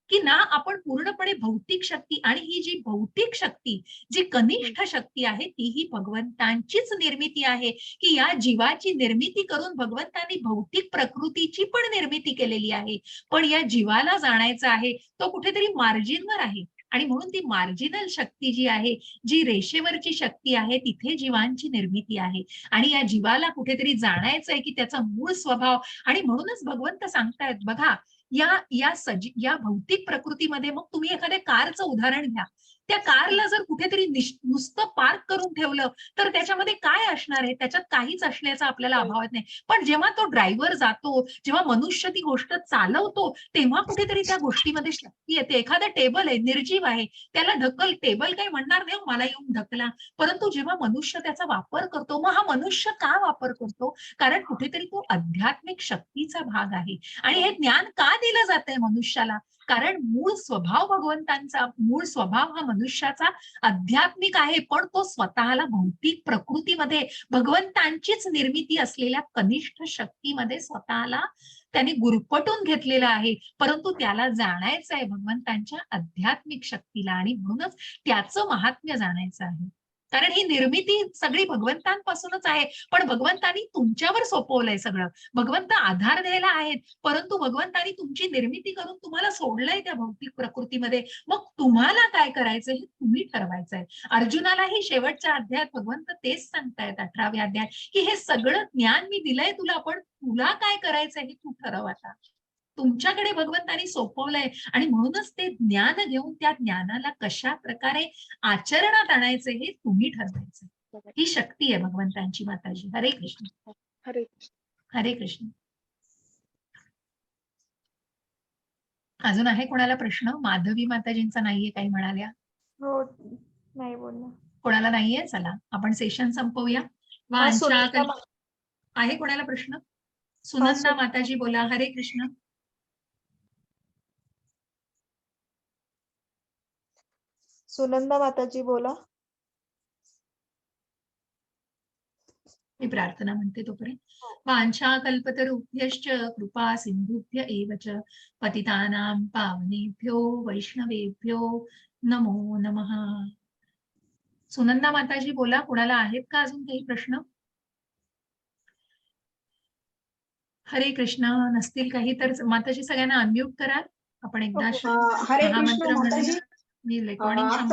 की ना आपण पूर्णपणे भौतिक शक्ती, आणि ही जी भौतिक शक्ती, जी कनिष्ठ शक्ती आहे, ती ही भगवंतांचीच निर्मिती आहे, की या जीवाची निर्मिती करून भगवंतांनी भौतिक प्रकृतीची पण निर्मिती केलेली आहे. पण या जीवाला जाणायचं आहे, तो कुठेतरी मार्जिनवर आहे. आणि म्हणून ती मार्जिनल शक्ती जी आहे, जी रेषेवरची शक्ती आहे, तिथे जीवांची निर्मिती आहे. आणि या जीवाला कुठेतरी जाणायचं आहे, की त्याचा मूळ स्वभाव. आणि म्हणूनच भगवंत सांगतायत बघा, या भौतिक प्रकृतीमध्ये, मग तुम्ही एखाद्या कारचं उदाहरण घ्या. त्या कारला जर कुठेतरी नुसतं पार्क करून ठेवलं, तर त्याच्यामध्ये काय असणार आहे? त्याच्यात काहीच असण्याचा आपल्याला अभाव नाही. पण जेव्हा तो ड्रायव्हर जातो, जेव्हा मनुष्य ती गोष्ट चालवतो, तेव्हा कुठेतरी त्या गोष्टीमध्ये शक्ती येते. एखादा टेबल आहे, निर्जीव आहे, त्याला ढकल, टेबल काही म्हणणार नाही, मला येऊन ढकला. परंतु जेव्हा मनुष्य त्याचा वापर करतो, मग हा मनुष्य का वापर करतो? कारण कुठेतरी तो आध्यात्मिक शक्तीचा भाग आहे. आणि हे ज्ञान का दिलं जातंय मनुष्याला? कारण मूळ स्वभाव भगवंतांचा, मूळ स्वभाव हा मनुष्याचा आध्यात्मिक आहे, पण तो स्वतःला भौतिक प्रकृतीमध्ये भगवंतांचीच निर्मिती असलेल्या कनिष्ठ शक्तीमध्ये स्वतःला त्याने गुरफटून घेतलेला आहे. परंतु त्याला जाणायचं आहे भगवंतांच्या आध्यात्मिक शक्तीला, आणि म्हणूनच त्याचं महात्म्य जाणायचं आहे. कारण ही निर्मिती सगळी भगवंतांपासूनच आहे, पण भगवंतांनी तुमच्यावर सोपवलंय सगळं. भगवंत आधार द्यायला आहेत, परंतु भगवंतांनी तुमची निर्मिती करून तुम्हाला सोडलंय त्या भौतिक प्रकृतीमध्ये. मग तुम्हाला काय करायचं हे तुम्ही ठरवायचंय. अर्जुनालाही शेवटच्या अध्यायात भगवंत तेच सांगतायत, 18व्या अध्यायात, की हे सगळं ज्ञान मी दिलंय तुला, पण तुला काय करायचंय हे तू ठरव आता. तुमच्याकडे भगवंतांनी सोपवलंय, आणि म्हणूनच ते ज्ञान घेऊन त्या ज्ञानाला कशा प्रकारे आचरणात आणायचं हे तुम्ही ठरवायचं. ही शक्ती आहे भगवंतांची माताजी. हरे कृष्ण. हरे कृष्ण. हरे कृष्ण. अजून आहे कोणाला प्रश्न? माधवी माताजींचा नाहीये काही म्हणाल्या? हो, नाही बोलणार. कोणाला नाहीये? चला आपण सेशन संपवूया. आहे कोणाला प्रश्न? सुनंदा माताजी बोला. हरे कृष्ण. सुनंदा माताजी बोला. मी प्रार्थना म्हणते तोपर्यंत. वाञ्छाकल्पतरुभ्यश्च कृपा सिन्धुभ्य एव च पतितानां पावनेभ्यो वैष्णवेभ्यो नमो नमः. सुनंदा माताजी बोला, कुणाला आहेत का अजून काही प्रश्न? हरे कृष्ण. नसतील काही तर माताजी सगळ्यांना अनम्यूट करा. आपण एकदा हरे कृष्ण महामंत्र माताजी. म्हणूया. मी रेकॉर्डिंग आता थांबवते.